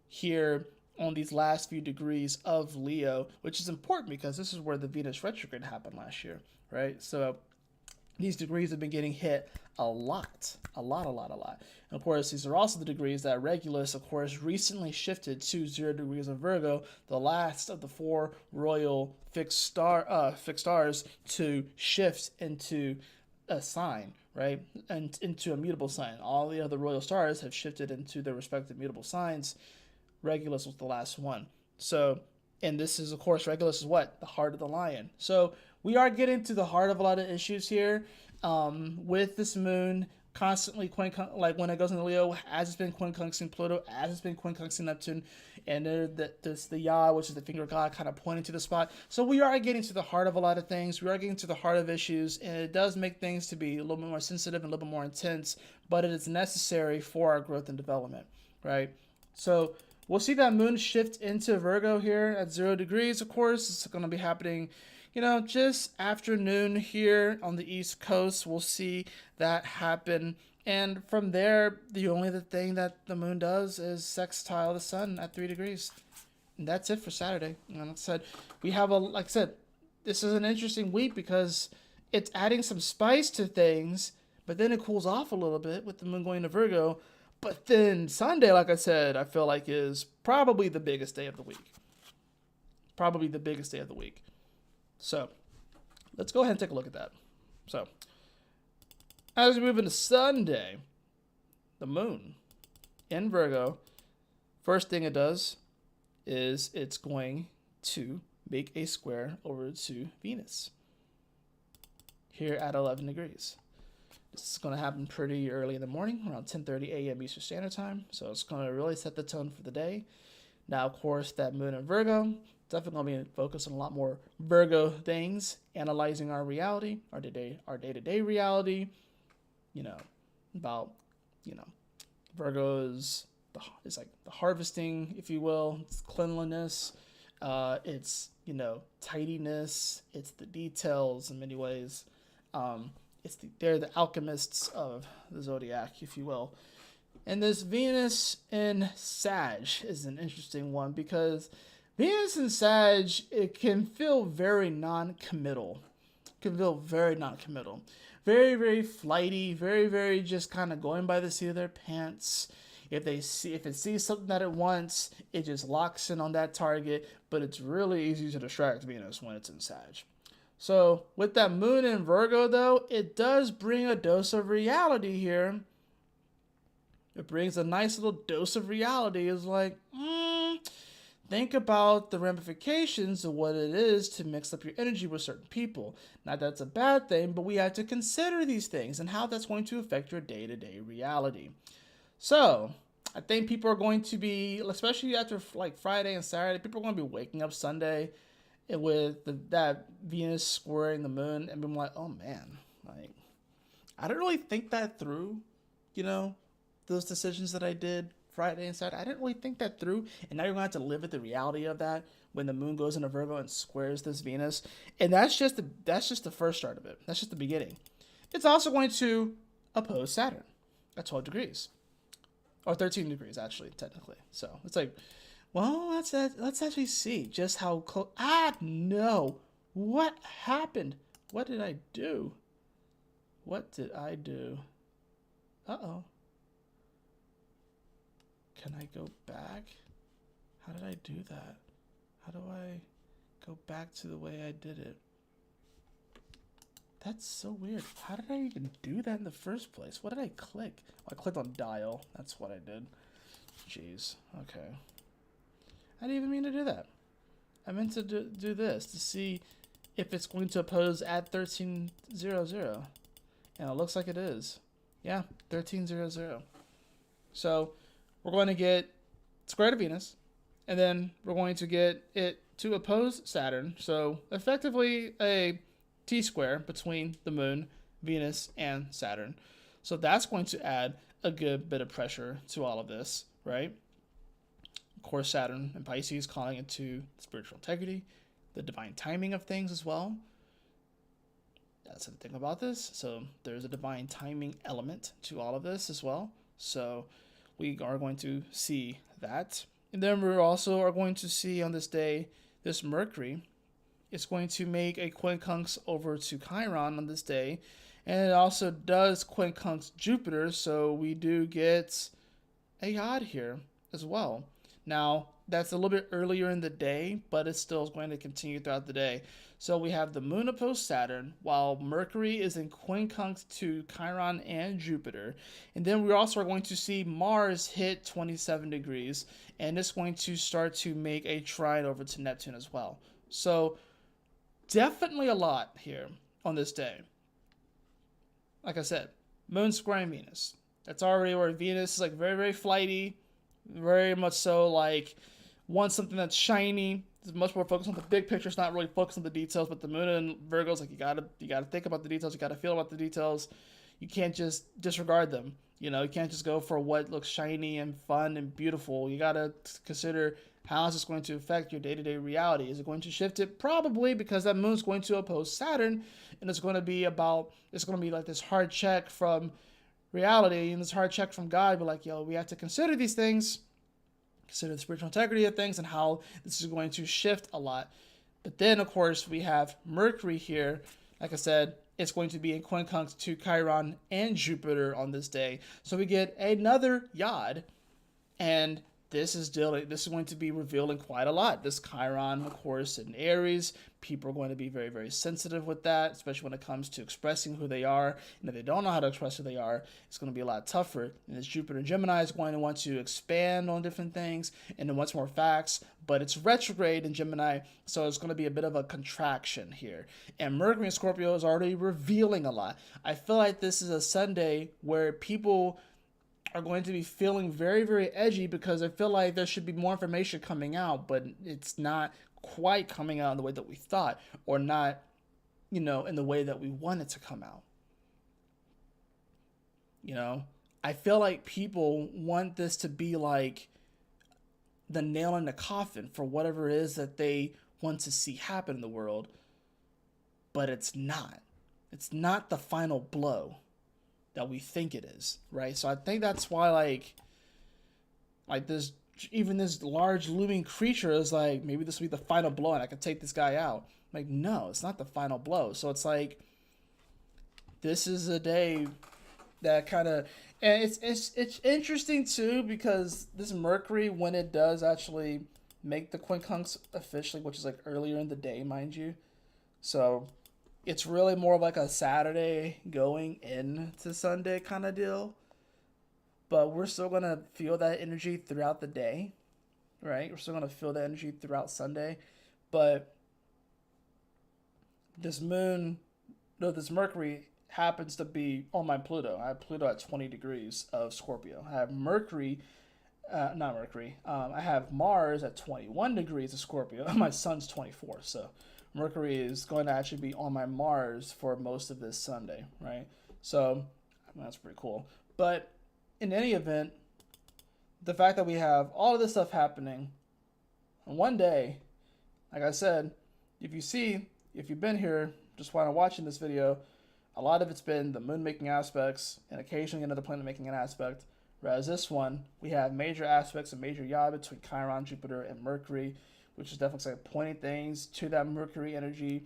here on these last few degrees of Leo, which is important because this is where the Venus retrograde happened last year, right? So these degrees have been getting hit a lot. And of course, these are also the degrees that Regulus, of course, recently shifted to 0 degrees of Virgo, the last of the 4 royal fixed stars to shift into a sign, right? And into a mutable sign. All the other royal stars have shifted into their respective mutable signs. Regulus was the last one. So, and this is, of course, Regulus is what? The heart of the lion. So we are getting to the heart of a lot of issues here with this moon constantly like when it goes into Leo, as it's been quincunxing Pluto, as it's been quincunxing Neptune, and there's the Yah, which is the finger god, kind of pointing to the spot. So we are getting to the heart of a lot of things. We are getting to the heart of issues, and it does make things to be a little bit more sensitive and a little bit more intense, but it is necessary for our growth and development, right? So we'll see that moon shift into Virgo here at 0 degrees, of course. It's going to be happening, just afternoon here on the East Coast. We'll see that happen. And from there, the only other thing that the moon does is sextile the sun at 3 degrees. And that's it for Saturday. And like I said, like I said, this is an interesting week because it's adding some spice to things, but then it cools off a little bit with the moon going to Virgo. But then Sunday, like I said, I feel like is probably the biggest day of the week. So let's go ahead and take a look at that. So as we move into Sunday, the moon in Virgo, first thing it does is it's going to make a square over to Venus here at 11 degrees. This is going to happen pretty early in the morning, around 10:30 a.m. Eastern Standard Time. So it's going to really set the tone for the day. Now, of course, that moon in Virgo, definitely going to be focused on a lot more Virgo things, analyzing our reality, our day-to-day reality, about, Virgo is like the harvesting, if you will. It's cleanliness. It's, tidiness. It's the details in many ways. They're the alchemists of the zodiac, if you will. And this Venus in Sag is an interesting one because Venus in Sag, it can feel very non-committal. Very, very flighty, very, very just kind of going by the seat of their pants. If it sees something that it wants, it just locks in on that target, but it's really easy to distract Venus when it's in Sag. So with that moon in Virgo, though, it does bring a dose of reality here It brings a nice little dose of reality. It's like, think about the ramifications of what it is to mix up your energy with certain people. Not that it's a bad thing, but we have to consider these things and how that's going to affect your day-to-day reality. So, I think people are going to be, especially after like Friday and Saturday, people are going to be waking up Sunday with that Venus squaring the moon and being like, oh man, like, I didn't really think that through, you know, those decisions that I did Friday and Saturday. I didn't really think that through, and now you're going to have to live with the reality of that when the moon goes into Virgo and squares this Venus, and that's just the first start of it. That's just the beginning. It's also going to oppose Saturn at 12 degrees, or 13 degrees actually, technically. So it's like, well, let's actually see just how close. No, what happened? What did I do? What did I do? Uh-oh. Can I go back? How did I do that? How do I go back to the way I did it? That's so weird. How did I even do that in the first place? What did I click? Oh, I clicked on dial. That's what I did. Jeez. Okay. I didn't even mean to do that. I meant to do this to see if it's going to oppose at 1300. And it looks like it is. Yeah, 1300. So we're going to get square to Venus, and then we're going to get it to oppose Saturn. So effectively a T-square between the moon, Venus, and Saturn. So that's going to add a good bit of pressure to all of this, right? Of course, Saturn and Pisces calling into spiritual integrity, the divine timing of things as well. That's the thing about this. So there's a divine timing element to all of this as well. So we are going to see that. And then we also are going to see on this day, this Mercury is going to make a quincunx over to Chiron on this day. And it also does quincunx Jupiter. So we do get a yod here as well. Now, that's a little bit earlier in the day, but it still is going to continue throughout the day. So we have the moon opposed Saturn, while Mercury is in quincunx to Chiron and Jupiter. And then we also are going to see Mars hit 27 degrees, and it's going to start to make a trine over to Neptune as well. So definitely a lot here on this day. Like I said, moon squaring Venus. That's already where Venus is like very, very flighty, very much so like wants something that's shiny. It's much more focused on the big picture. It's not really focused on the details. But the moon and Virgo's like you gotta think about the details. You gotta feel about the details. You can't just disregard them. You know, you can't just go for what looks shiny and fun and beautiful. You gotta consider how is this going to affect your day-to-day reality. Is it going to shift it? Probably, because that moon's going to oppose Saturn, and it's going to be like this hard check from reality and this hard check from God. But like, yo, we have to consider these things. Consider the spiritual integrity of things and how this is going to shift a lot. But then, of course, we have Mercury here. Like I said, it's going to be in quincunx to Chiron and Jupiter on this day. So we get another yod, and this is going to be revealing quite a lot. This Chiron, of course, in Aries, people are going to be very, very sensitive with that, especially when it comes to expressing who they are. And if they don't know how to express who they are, it's going to be a lot tougher. And this Jupiter and Gemini is going to want to expand on different things and it wants more facts, but it's retrograde in Gemini, so it's going to be a bit of a contraction here. And Mercury in Scorpio is already revealing a lot. I feel like this is a Sunday where people are going to be feeling very, very edgy because I feel like there should be more information coming out, but it's not quite coming out in the way that we thought, or not, in the way that we want it to come out. I feel like people want this to be like the nail in the coffin for whatever it is that they want to see happen in the world, but it's not. It's not the final blow that we think it is, right? So I think that's why like this, even this large looming creature is like, maybe this will be the final blow and I can take this guy out. Like, no, it's not the final blow. So it's like, this is a day that kind of, and it's interesting too, because this Mercury, when it does actually make the quincunx officially, which is like earlier in the day, mind you. So it's really more of like a Saturday going into Sunday kind of deal. but we're still going to feel that energy throughout the day, right? We're still going to feel that energy throughout Sunday. But this moon, no, this Mercury happens to be on my Pluto. I have Pluto at 20 degrees of Scorpio. I have Mercury, not Mercury, I have Mars at 21 degrees of Scorpio. My sun's 24, so Mercury is going to actually be on my Mars for most of this Sunday, right? So that's pretty cool. But in any event, the fact that we have all of this stuff happening in one day, like I said, if you've been here just while I'm watching this video, a lot of it's been the moon making aspects and occasionally another planet making an aspect. Whereas this one, we have major aspects and major yaw between Chiron, Jupiter, and Mercury, which is definitely like pointing things to that Mercury energy.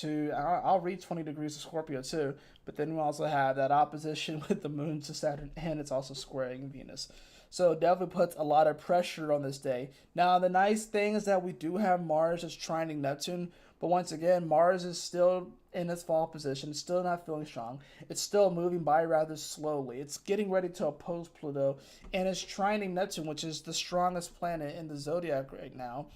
I'll read 20 degrees of Scorpio too, but then we also have that opposition with the moon to Saturn, and it's also squaring Venus. So it definitely puts a lot of pressure on this day. Now, the nice thing is that we do have Mars that's trining Neptune, but once again, Mars is still in its fall position. It's still not feeling strong. It's still moving by rather slowly. It's getting ready to oppose Pluto, and it's trining Neptune, which is the strongest planet in the zodiac right now.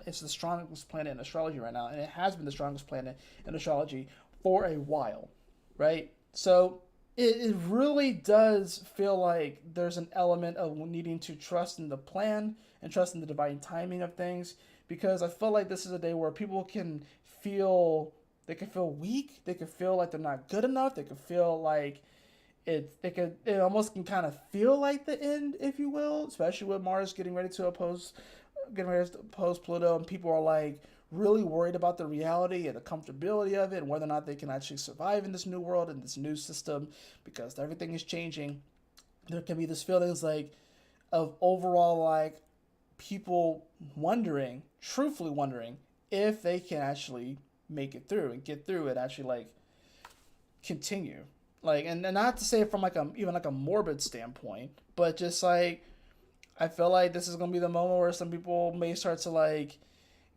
It's the strongest planet in astrology right now, and it has been the strongest planet in astrology for a while, right? So it really does feel like there's an element of needing to trust in the plan and trust in the divine timing of things, because I feel like this is a day where people can feel weak, they can feel like they're not good enough, they can feel like it almost can kind of feel like the end, if you will, especially with Mars getting ready to oppose Pluto, and people are like really worried about the reality and the comfortability of it and whether or not they can actually survive in this new world and this new system, because everything is changing. There can be this feelings like of overall like people truthfully wondering if they can actually make it through and get through it, actually like continue. Like, and not to say it from like even like a morbid standpoint, but just like I feel like this is gonna be the moment where some people may start to like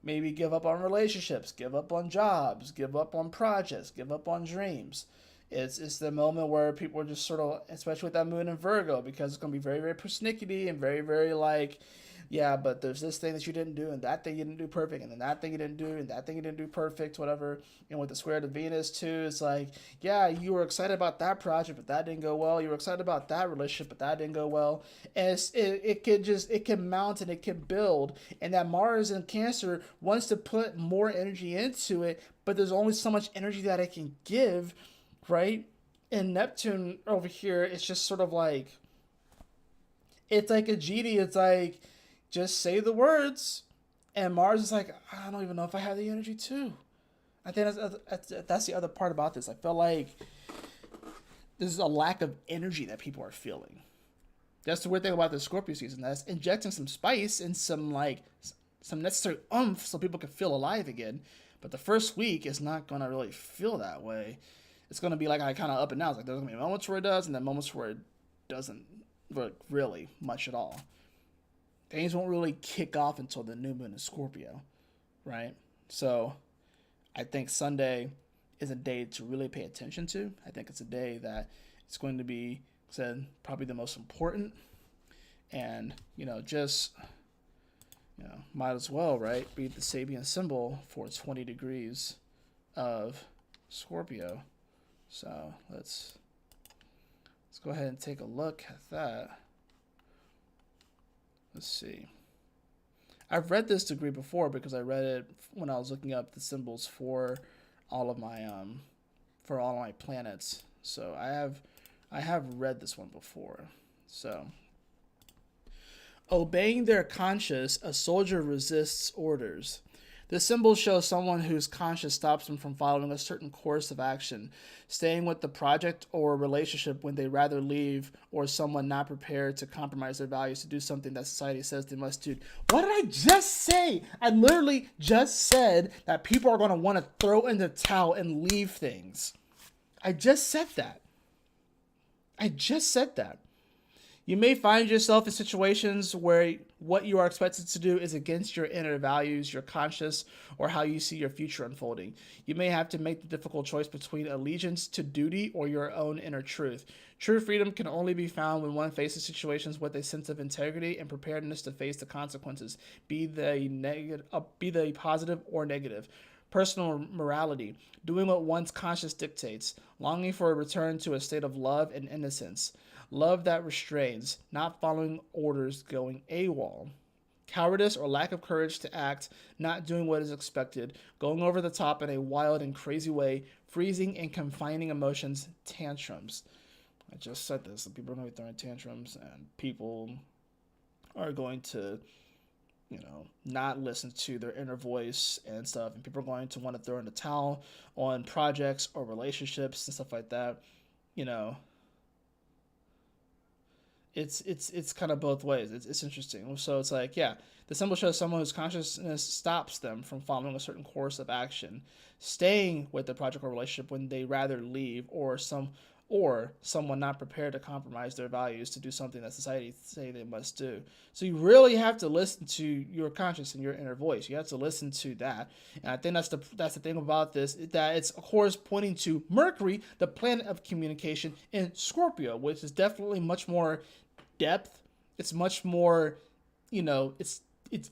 maybe give up on relationships, give up on jobs, give up on projects, give up on dreams. It's the moment where people are just sort of, especially with that moon in Virgo, because it's gonna be very, very persnickety and very, very like, yeah, but there's this thing that you didn't do, and that thing you didn't do perfect, and then that thing you didn't do, and that thing you didn't do perfect, whatever. And with the square to Venus too, it's like, yeah, you were excited about that project, but that didn't go well. You were excited about that relationship, but that didn't go well. And it can mount and it can build. And that Mars in Cancer wants to put more energy into it, but there's only so much energy that it can give, right? And Neptune over here, it's just sort of like, it's like a genie. It's like, just say the words. And Mars is like, I don't even know if I have the energy to. I think that's the other part about this. I feel like there's a lack of energy that people are feeling. That's the weird thing about the Scorpio season. That's injecting some spice and some necessary oomph so people can feel alive again. But the first week is not going to really feel that way. It's going to be like I kind of up and down. It's like there's going to be moments where it does, and then moments where it doesn't work really much at all. Things won't really kick off until the new moon in Scorpio, right? So I think Sunday is a day to really pay attention to. I think it's a day that it's going to be probably the most important. And, might as well, right, be the Sabian symbol for 20 degrees of Scorpio. So let's go ahead and take a look at that. Let's see. I've read this degree before because I read it when I was looking up the symbols for all of my planets. So I have read this one before. So, obeying their conscience, a soldier resists orders. The symbol shows someone whose conscience stops them from following a certain course of action, staying with the project or relationship when they rather leave, or someone not prepared to compromise their values to do something that society says they must do. What did I just say? I literally just said that people are going to want to throw in the towel and leave things. I just said that. You may find yourself in situations where what you are expected to do is against your inner values, your conscious, or how you see your future unfolding. You may have to make the difficult choice between allegiance to duty or your own inner truth. True freedom can only be found when one faces situations with a sense of integrity and preparedness to face the consequences, be they positive or negative. Personal morality, doing what one's conscience dictates, longing for a return to a state of love and innocence, love that restrains, not following orders, going AWOL. Cowardice or lack of courage to act, not doing what is expected, going over the top in a wild and crazy way, freezing and confining emotions, tantrums. I just said this. People are going to be throwing tantrums, and people are going to, not listen to their inner voice and stuff. And people are going to want to throw in the towel on projects or relationships and stuff like that. You know, it's kind of both ways. It's interesting. So it's like, yeah, the symbol shows someone whose consciousness stops them from following a certain course of action, staying with the project or relationship when they rather leave, or someone not prepared to compromise their values to do something that society say they must do. So you really have to listen to your conscience and your inner voice. You have to listen to that. And I think that's the thing about this, that it's of course pointing to Mercury, the planet of communication, in Scorpio, which is definitely much more depth. It's much more, it's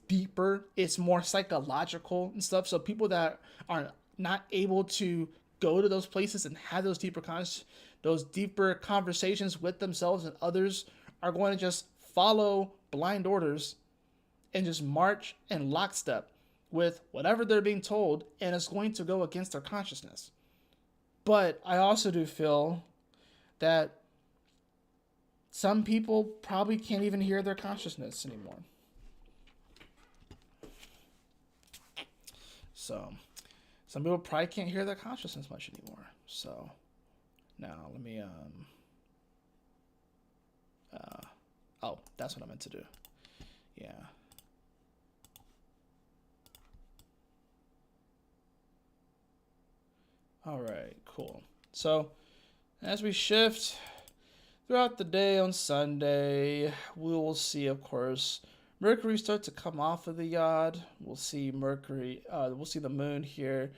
deeper. It's more psychological and stuff. So people that are not able to go to those places and have those deeper conversations with themselves and others are going to just follow blind orders and just march in lockstep with whatever they're being told, and it's going to go against their consciousness. But I also do feel that some people probably can't even hear their consciousness anymore. So some people probably can't hear their consciousness much anymore. So now let me oh, that's what I meant to do. Yeah. All right, cool. So as we shift throughout the day on Sunday, we will see, of course, Mercury start to come off of the yod. We'll see we'll see the moon here.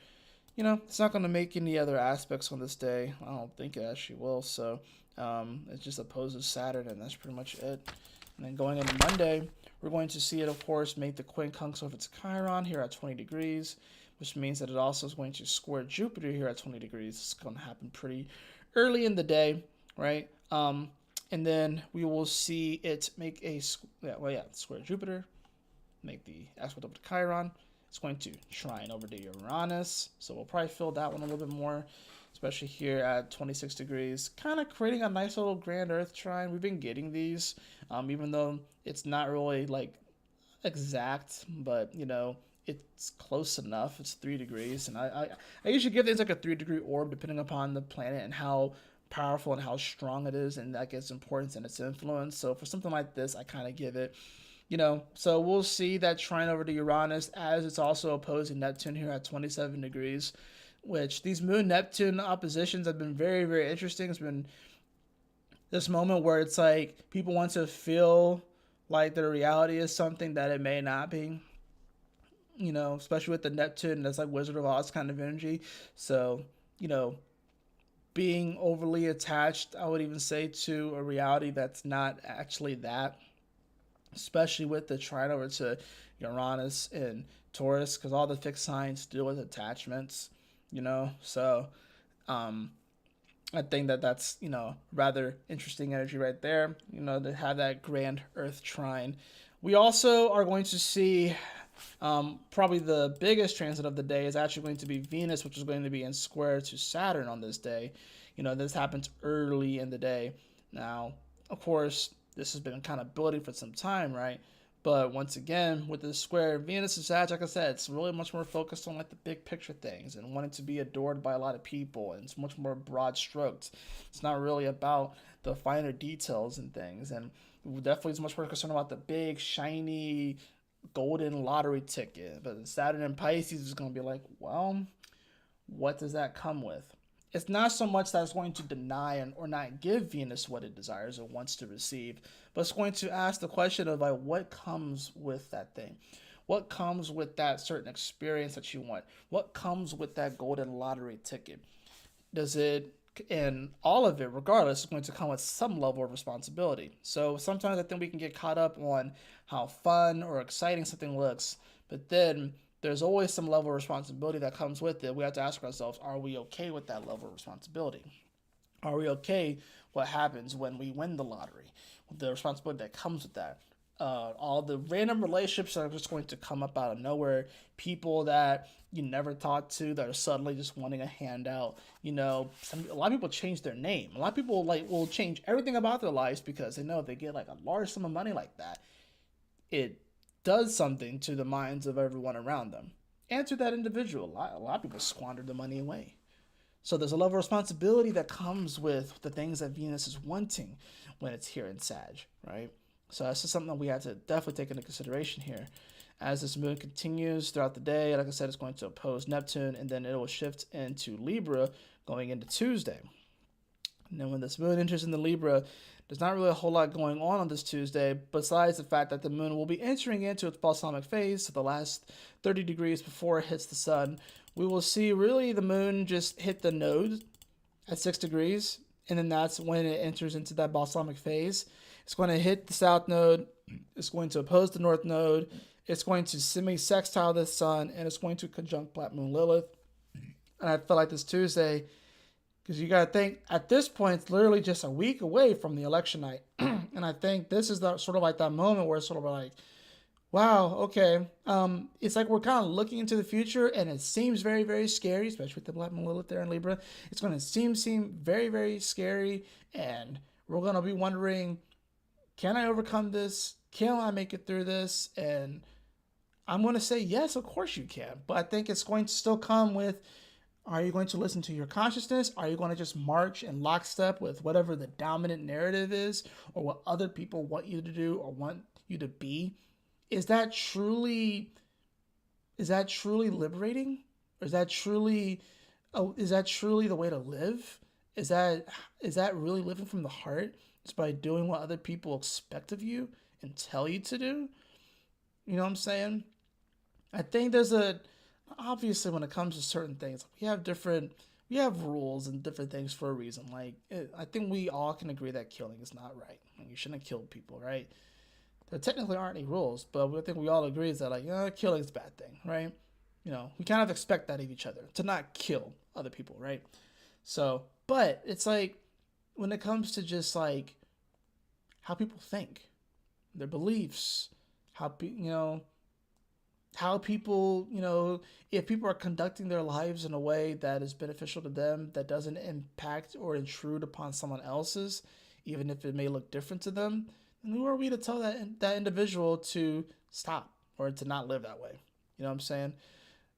It's not going to make any other aspects on this day. I don't think it actually will. So it just opposes Saturn, and that's pretty much it. And then going into Monday, we're going to see it, of course, make the quincunx of its Chiron here at 20 degrees, which means that it also is going to square Jupiter here at 20 degrees. It's going to happen pretty early in the day, right? And then we will see it make square Jupiter, make the aspect of the Chiron. It's going to trine over to Uranus, so we'll probably feel that one a little bit more, especially here at 26 degrees, kind of creating a nice little grand Earth trine. We've been getting these, even though it's not really like exact, but it's close enough. It's 3 degrees, and I usually give things like a 3-degree orb depending upon the planet and how powerful and how strong it is, and that gets importance and its influence. So for something like this, I kind of give it, so we'll see that trine over to Uranus, as it's also opposing Neptune here at 27 degrees, which these moon Neptune oppositions have been very, very interesting. It's been this moment where it's like people want to feel like their reality is something that it may not be, especially with the Neptune, that's like Wizard of Oz kind of energy. So, being overly attached, I would even say, to a reality that's not actually that, especially with the trine over to Uranus and Taurus, because all the fixed signs deal with attachments, so I think that's rather interesting energy right there, to have that grand Earth trine. We also are going to see probably the biggest transit of the day is actually going to be Venus, which is going to be in square to Saturn on this day. This happens early in the day. Now, of course, this has been kind of building for some time, right? But once again, with the square Venus and Sag, like I said, it's really much more focused on like the big picture things and wanting to be adored by a lot of people, and it's much more broad strokes. It's not really about the finer details and things, and definitely is much more concerned about the big, shiny, golden lottery ticket. But Saturn and Pisces is going to be like, well, what does that come with? it's not so much that it's going to deny or not give Venus what it desires or wants to receive, but it's going to ask the question of like what comes with that thing. What comes with that certain experience that you want? What comes with that golden lottery ticket? Does it, and all of it, regardless, is going to come with some level of responsibility. So sometimes I think we can get caught up on how fun or exciting something looks, but then there's always some level of responsibility that comes with it. We have to ask ourselves, are we okay with that level of responsibility? Are we okay what happens when we win the lottery? The responsibility that comes with that. All the random relationships that are just going to come up out of nowhere. People that you never talked to that are suddenly just wanting a handout. A lot of people change their name. A lot of people will change everything about their lives because they know if they get like a large sum of money like that, it does something to the minds of everyone around them and to that individual. A lot of people squander the money away. So there's a level of responsibility that comes with the things that Venus is wanting when it's here in Sag, right? So that's just something that we have to definitely take into consideration here. As this moon continues throughout the day, like I said, it's going to oppose Neptune, and then it will shift into Libra going into Tuesday. And then when this moon enters into Libra, there's not really a whole lot going on this Tuesday, besides the fact that the moon will be entering into its balsamic phase, so the last 30 degrees before it hits the sun. We will see really the moon just hit the node at 6 degrees, and then that's when it enters into that balsamic phase. It's going to hit the south node, it's going to oppose the north node, it's going to semi-sextile the sun, and it's going to conjunct Black Moon Lilith. And I feel like this Tuesday, because you got to think, at this point, it's literally just a week away from the election night. And I think this is the sort of like that moment where it's sort of like, wow, okay. It's like we're kind of looking into the future, and it seems very, very scary, especially with the Black Moon Lilith there in Libra. It's going to seem very, very scary, and we're going to be wondering, can I overcome this? Can I make it through this? And I'm going to say yes, of course you can. But I think it's going to still come with, are you going to listen to your consciousness? Are you going to just march in lockstep with whatever the dominant narrative is, or what other people want you to do or want you to be? Is that truly liberating? Or is that truly the way to live? Is that really living from the heart? It's by doing what other people expect of you and tell you to do. You know what I'm saying? I think obviously when it comes to certain things, we have rules and different things for a reason. I think we all can agree that killing is not right. You shouldn't kill people, right? There technically aren't any rules, but I think we all agree is that killing is a bad thing, right? We kind of expect that of each other, to not kill other people, right? So, but it's like, when it comes to just like how people think, their beliefs, how people, if people are conducting their lives in a way that is beneficial to them, that doesn't impact or intrude upon someone else's, even if it may look different to them, then who are we to tell that individual to stop or to not live that way? You know what I'm saying?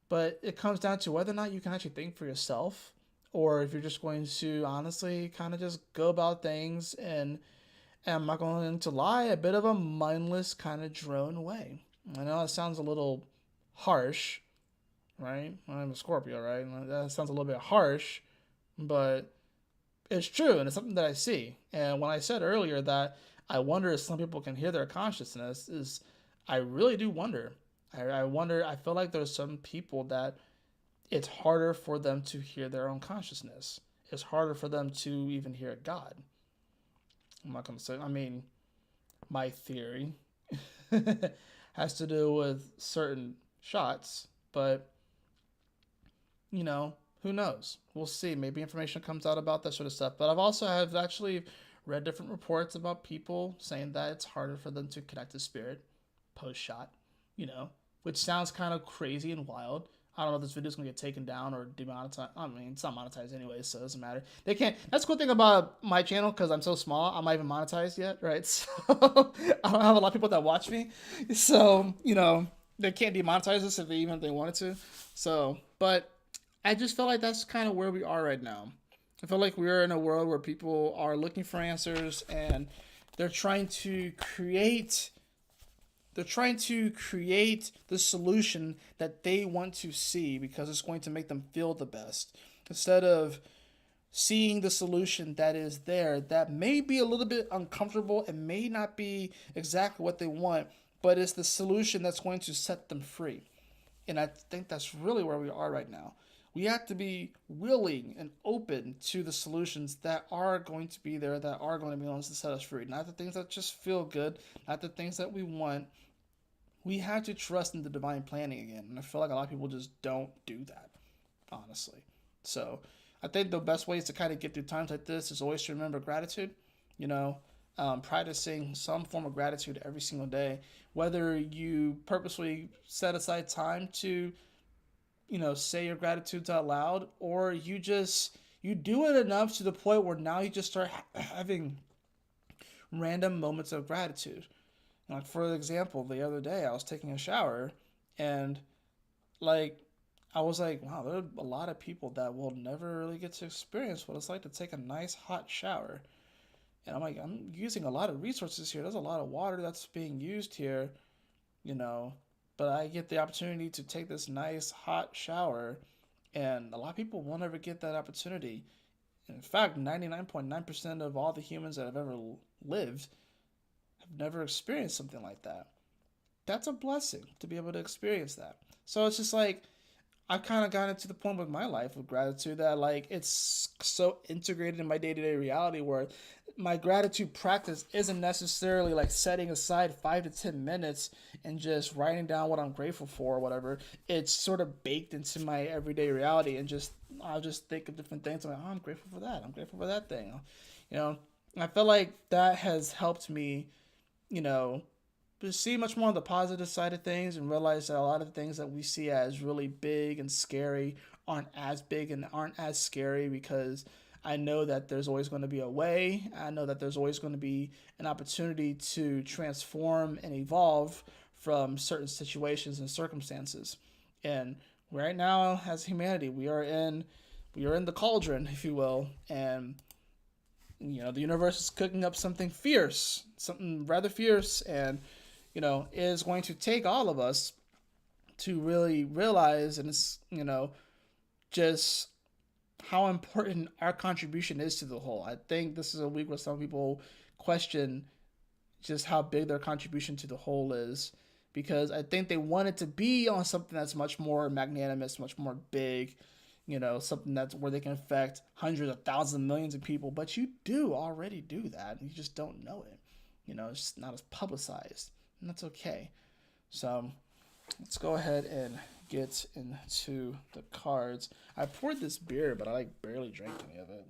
But it comes down to whether or not you can actually think for yourself, or if you're just going to honestly kind of just go about things and I'm not going to lie, a bit of a mindless kind of drone way. I know that sounds a little harsh, right? I'm a Scorpio, right? That sounds a little bit harsh, but it's true, and it's something that I see. And when I said earlier that I wonder if some people can hear their consciousness, I really do wonder. I wonder, I feel like there's some people that it's harder for them to hear their own consciousness. It's harder for them to even hear God. I'm not going to say, my theory has to do with certain shots, but, who knows? We'll see. Maybe information comes out about that sort of stuff. But I've actually read different reports about people saying that it's harder for them to connect to spirit post-shot, which sounds kind of crazy and wild. I don't know if this video is going to get taken down or demonetized. It's not monetized anyway, so it doesn't matter. They can't. That's the cool thing about my channel, because I'm so small, I'm not even monetized yet, right? So I don't have a lot of people that watch me. So, they can't demonetize this if they wanted to. So, but I just feel like that's kind of where we are right now. I feel like we're in a world where people are looking for answers, and they're trying to create the solution that they want to see because it's going to make them feel the best, instead of seeing the solution that is there that may be a little bit uncomfortable and may not be exactly what they want, but it's the solution that's going to set them free. And I think that's really where we are right now. We have to be willing and open to the solutions that are going to be there, that are going to be able to set us free. Not the things that just feel good, not the things that we want. We have to trust in the divine planning again. And I feel like a lot of people just don't do that, honestly. So I think the best ways to kind of get through times like this is always to remember gratitude. You know, practicing some form of gratitude every single day, whether you purposely set aside time to, say your gratitudes out loud, or you do it enough to the point where now you just start having random moments of gratitude. Like, for example, the other day I was taking a shower, and like I was like, wow, there are a lot of people that will never really get to experience what it's like to take a nice hot shower. And I'm like, I'm using a lot of resources here. There's a lot of water that's being used here, you know, but I get the opportunity to take this nice hot shower, and a lot of people won't ever get that opportunity. In fact, 99.9% of all the humans that have ever lived have never experienced something like that. That's a blessing to be able to experience that. So it's just like, I've kind of gotten to the point with my life of gratitude that like it's so integrated in my day-to-day reality where my gratitude practice isn't necessarily like setting aside 5 to 10 minutes and just writing down what I'm grateful for or whatever. It's sort of baked into my everyday reality, and just I'll just think of different things. I'm like, oh, I'm grateful for that. I'm grateful for that thing. You know, I feel like that has helped me, you know, to see much more on the positive side of things and realize that a lot of the things that we see as really big and scary aren't as big and aren't as scary, because I know that there's always going to be a way. I know that there's always going to be an opportunity to transform and evolve from certain situations and circumstances. And right now, as humanity, we are in the cauldron, if you will, and the universe is cooking up something fierce, something rather fierce, and is going to take all of us to really realize, and it's, just how important our contribution is to the whole. I think this is a week where some people question just how big their contribution to the whole is, because I think they want it to be on something that's much more magnanimous, much more big, something that's where they can affect hundreds of thousands of millions of people. But you do already do that. You just don't know it. It's just not as publicized. And that's okay. So let's go ahead and get into the cards. I poured this beer, but I like barely drank any of it.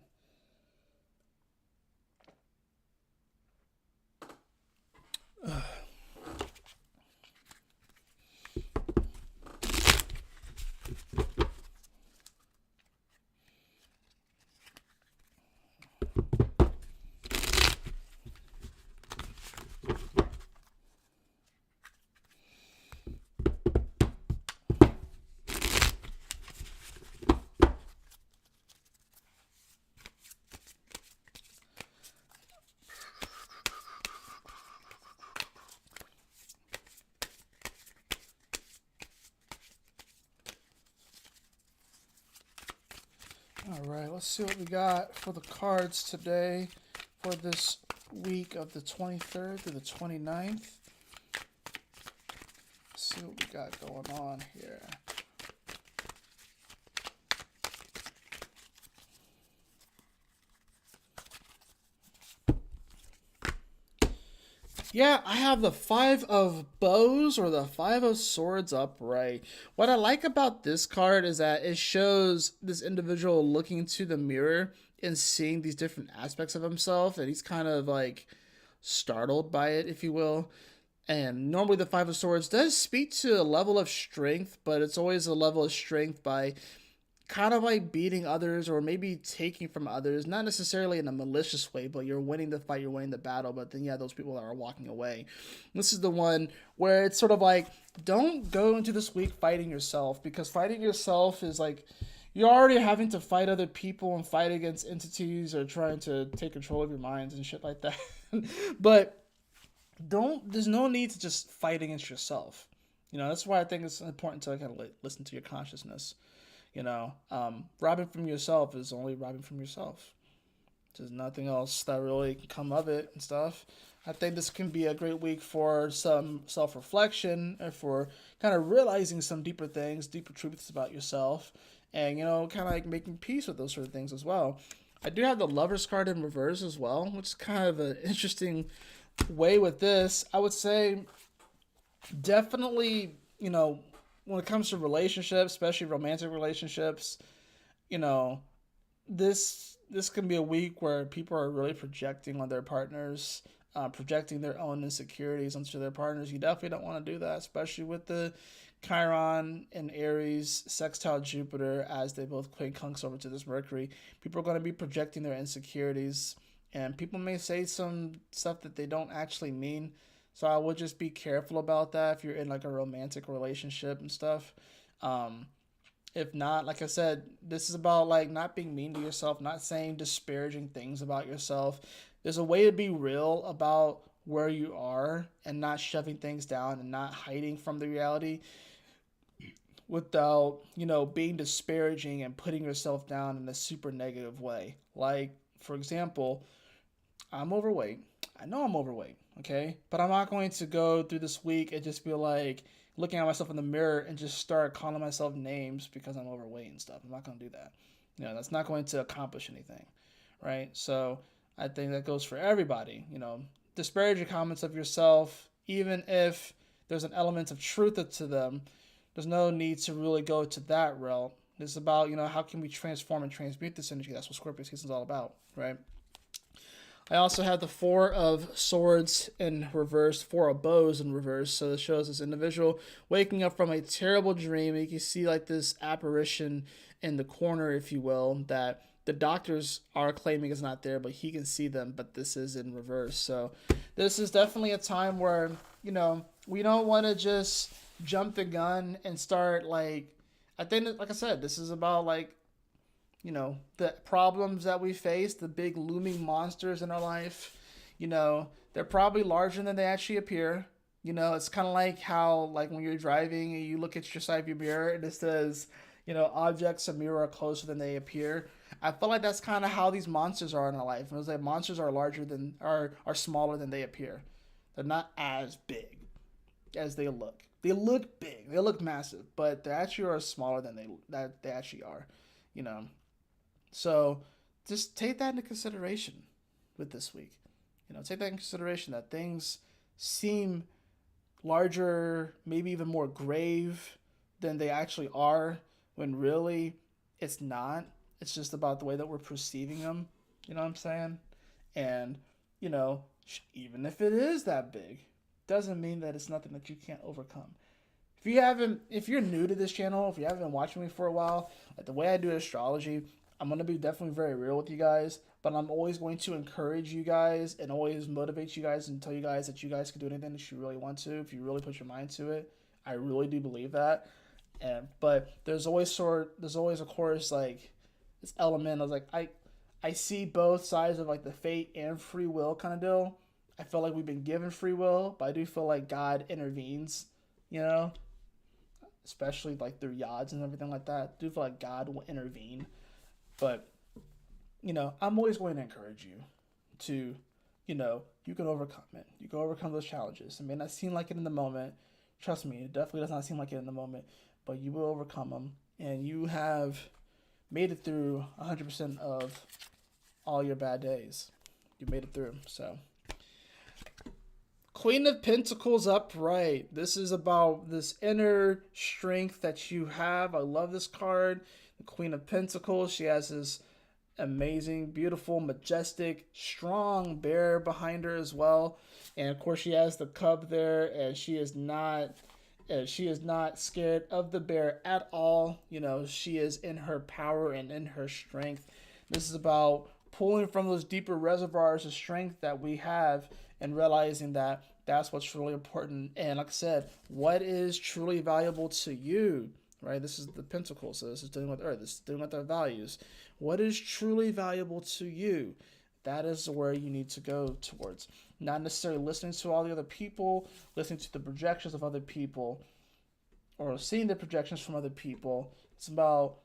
All right, let's see what we got for the cards today for this week of the 23rd through the 29th. Let's see what we got going on here. Yeah, I have the Five of Bows or the Five of Swords upright. What I like about this card is that it shows this individual looking into the mirror and seeing these different aspects of himself, and he's kind of like startled by it, if you will. And normally the Five of Swords does speak to a level of strength, but it's always a level of strength by kind of like beating others or maybe taking from others, not necessarily in a malicious way, but you're winning the fight, you're winning the battle, but then those people that are walking away. This is the one where it's sort of like, don't go into this week fighting yourself, because fighting yourself is like, you're already having to fight other people and fight against entities or trying to take control of your minds and shit like that. But there's no need to just fight against yourself. That's why I think it's important to kind of listen to your consciousness. Robbing from yourself is only robbing from yourself. There's nothing else that really can come of it and stuff. I think this can be a great week for some self reflection and for kind of realizing some deeper things, deeper truths about yourself, and kind of like making peace with those sort of things as well. I do have the Lover's card in reverse as well, which is kind of an interesting way with this. I would say definitely, when it comes to relationships, especially romantic relationships, you know, this can be a week where people are really projecting on their partners, projecting their own insecurities onto their partners. You definitely don't want to do that, especially with the Chiron and Aries sextile Jupiter as they both quincunx over to this Mercury. People are going to be projecting their insecurities, and people may say some stuff that they don't actually mean. So I would just be careful about that if you're in like a romantic relationship and stuff. Um, if not, like I said, this is about like not being mean to yourself, not saying disparaging things about yourself. There's a way to be real about where you are and not shoving things down and not hiding from the reality without, being disparaging and putting yourself down in a super negative way. Like, for example, I'm overweight. I know I'm overweight, okay? But I'm not going to go through this week and just be like looking at myself in the mirror and just start calling myself names because I'm overweight and stuff. I'm not going to do that. That's not going to accomplish anything, right? So I think that goes for everybody. Disparage your comments of yourself, even if there's an element of truth to them. There's no need to really go to that realm. It's about, how can we transform and transmute this energy? That's what Scorpio season is all about, right? I also have the Four of Swords in reverse, Four of Bows in reverse. So this shows this individual waking up from a terrible dream. You can see like this apparition in the corner, if you will, that the doctors are claiming is not there, but he can see them, but this is in reverse. So this is definitely a time where, we don't want to just jump the gun and start like, I think, like I said, this is about like, the problems that we face, the big looming monsters in our life, they're probably larger than they actually appear. It's kind of like how, like when you're driving and you look at your side of your mirror and it says, objects of mirror are closer than they appear. I feel like that's kind of how these monsters are in our life. It's like monsters are are smaller than they appear. They're not as big as they look. They look big. They look massive, but they actually are smaller than they you know. So just take that into consideration with this week. Take that into consideration that things seem larger, maybe even more grave than they actually are, when really it's not. It's just about the way that we're perceiving them. You know what I'm saying? And, you know, even if it is that big, doesn't mean that it's nothing that you can't overcome. If you're new to this channel, if you haven't been watching me for a while, like the way I do astrology, I'm going to be definitely very real with you guys, but I'm always going to encourage you guys and always motivate you guys and tell you guys that you guys can do anything that you really want to if you really put your mind to it. I really do believe that. But there's always of course like this element of like I see both sides of like the fate and free will kind of deal. I feel like we've been given free will, but I do feel like God intervenes, you know, especially like through yads and everything like that. I do feel like God will intervene. But, I'm always going to encourage you to, you can overcome it. You can overcome those challenges. It may not seem like it in the moment. Trust me, it definitely does not seem like it in the moment. But you will overcome them. And you have made it through 100% of all your bad days. You made it through. So, Queen of Pentacles upright. This is about this inner strength that you have. I love this card. The Queen of Pentacles. She has this amazing, beautiful, majestic, strong bear behind her as well. And of course she has the cub there, and she is not scared of the bear at all. She is in her power and in her strength. This is about pulling from those deeper reservoirs of strength that we have and realizing that that's what's really important. And like I said, what is truly valuable to you, right? This is the Pentacles, so this is dealing with Earth, this is dealing with our values. What is truly valuable to you? That is where you need to go towards. Not necessarily listening to all the other people, listening to the projections of other people, or seeing the projections from other people. It's about,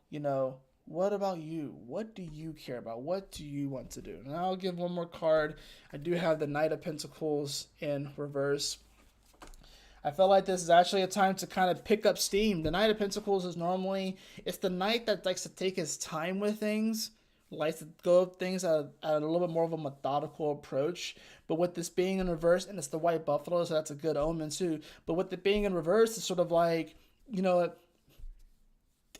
what about you? What do you care about? What do you want to do? And I'll give one more card. I do have the Knight of Pentacles in reverse. I felt like this is actually a time to kind of pick up steam. The Knight of Pentacles is normally, it's the knight that likes to take his time with things, likes to go up things at a little bit more of a methodical approach. But with this being in reverse, and it's the white buffalo, so that's a good omen too. But with it being in reverse, it's sort of like,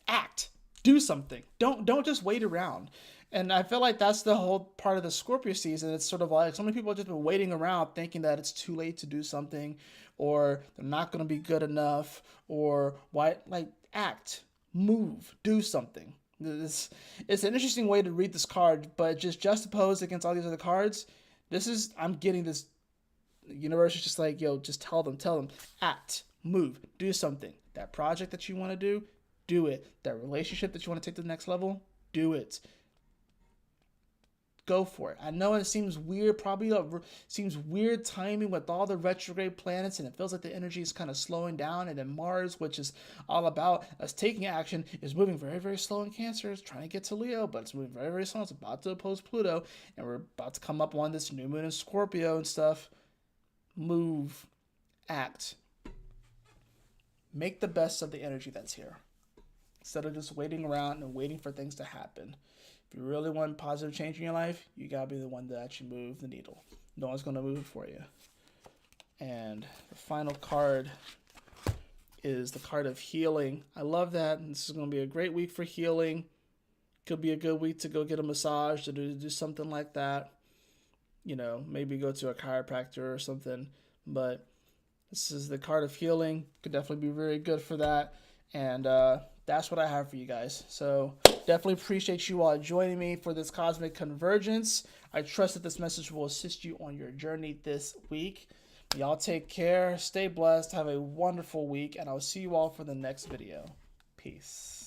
act, do something. Don't just wait around. And I feel like that's the whole part of the Scorpio season. It's sort of like so many people have just been waiting around thinking that it's too late to do something, or they're not going to be good enough, or why, like, act, move, do something. It's an interesting way to read this card, but just juxtaposed against all these other cards, I'm getting this. The universe is just like, yo, just tell them, act, move, do something. That project that you want to do it. That relationship that you want to take to the next level, do it. Go for it. I know it seems weird, seems weird timing with all the retrograde planets, and it feels like the energy is kind of slowing down. And then Mars, which is all about us taking action, is moving very, very slow in Cancer. It's trying to get to Leo, but it's moving very, very slow. It's about to oppose Pluto, and we're about to come up on this new moon in Scorpio and stuff. Move, act, make the best of the energy that's here, instead of just waiting around and waiting for things to happen. If you really want positive change in your life, you gotta be the one to actually move the needle. No one's gonna move it for you. And the final card is the card of healing. I love that. This is gonna be a great week for healing. Could be a good week to go get a massage, to do something like that. Maybe go to a chiropractor or something. But this is the card of healing. Could definitely be very good for that. And that's what I have for you guys. So definitely appreciate you all joining me for this cosmic convergence. I trust that this message will assist you on your journey this week. Y'all take care, stay blessed, have a wonderful week, and I'll see you all for the next video. Peace.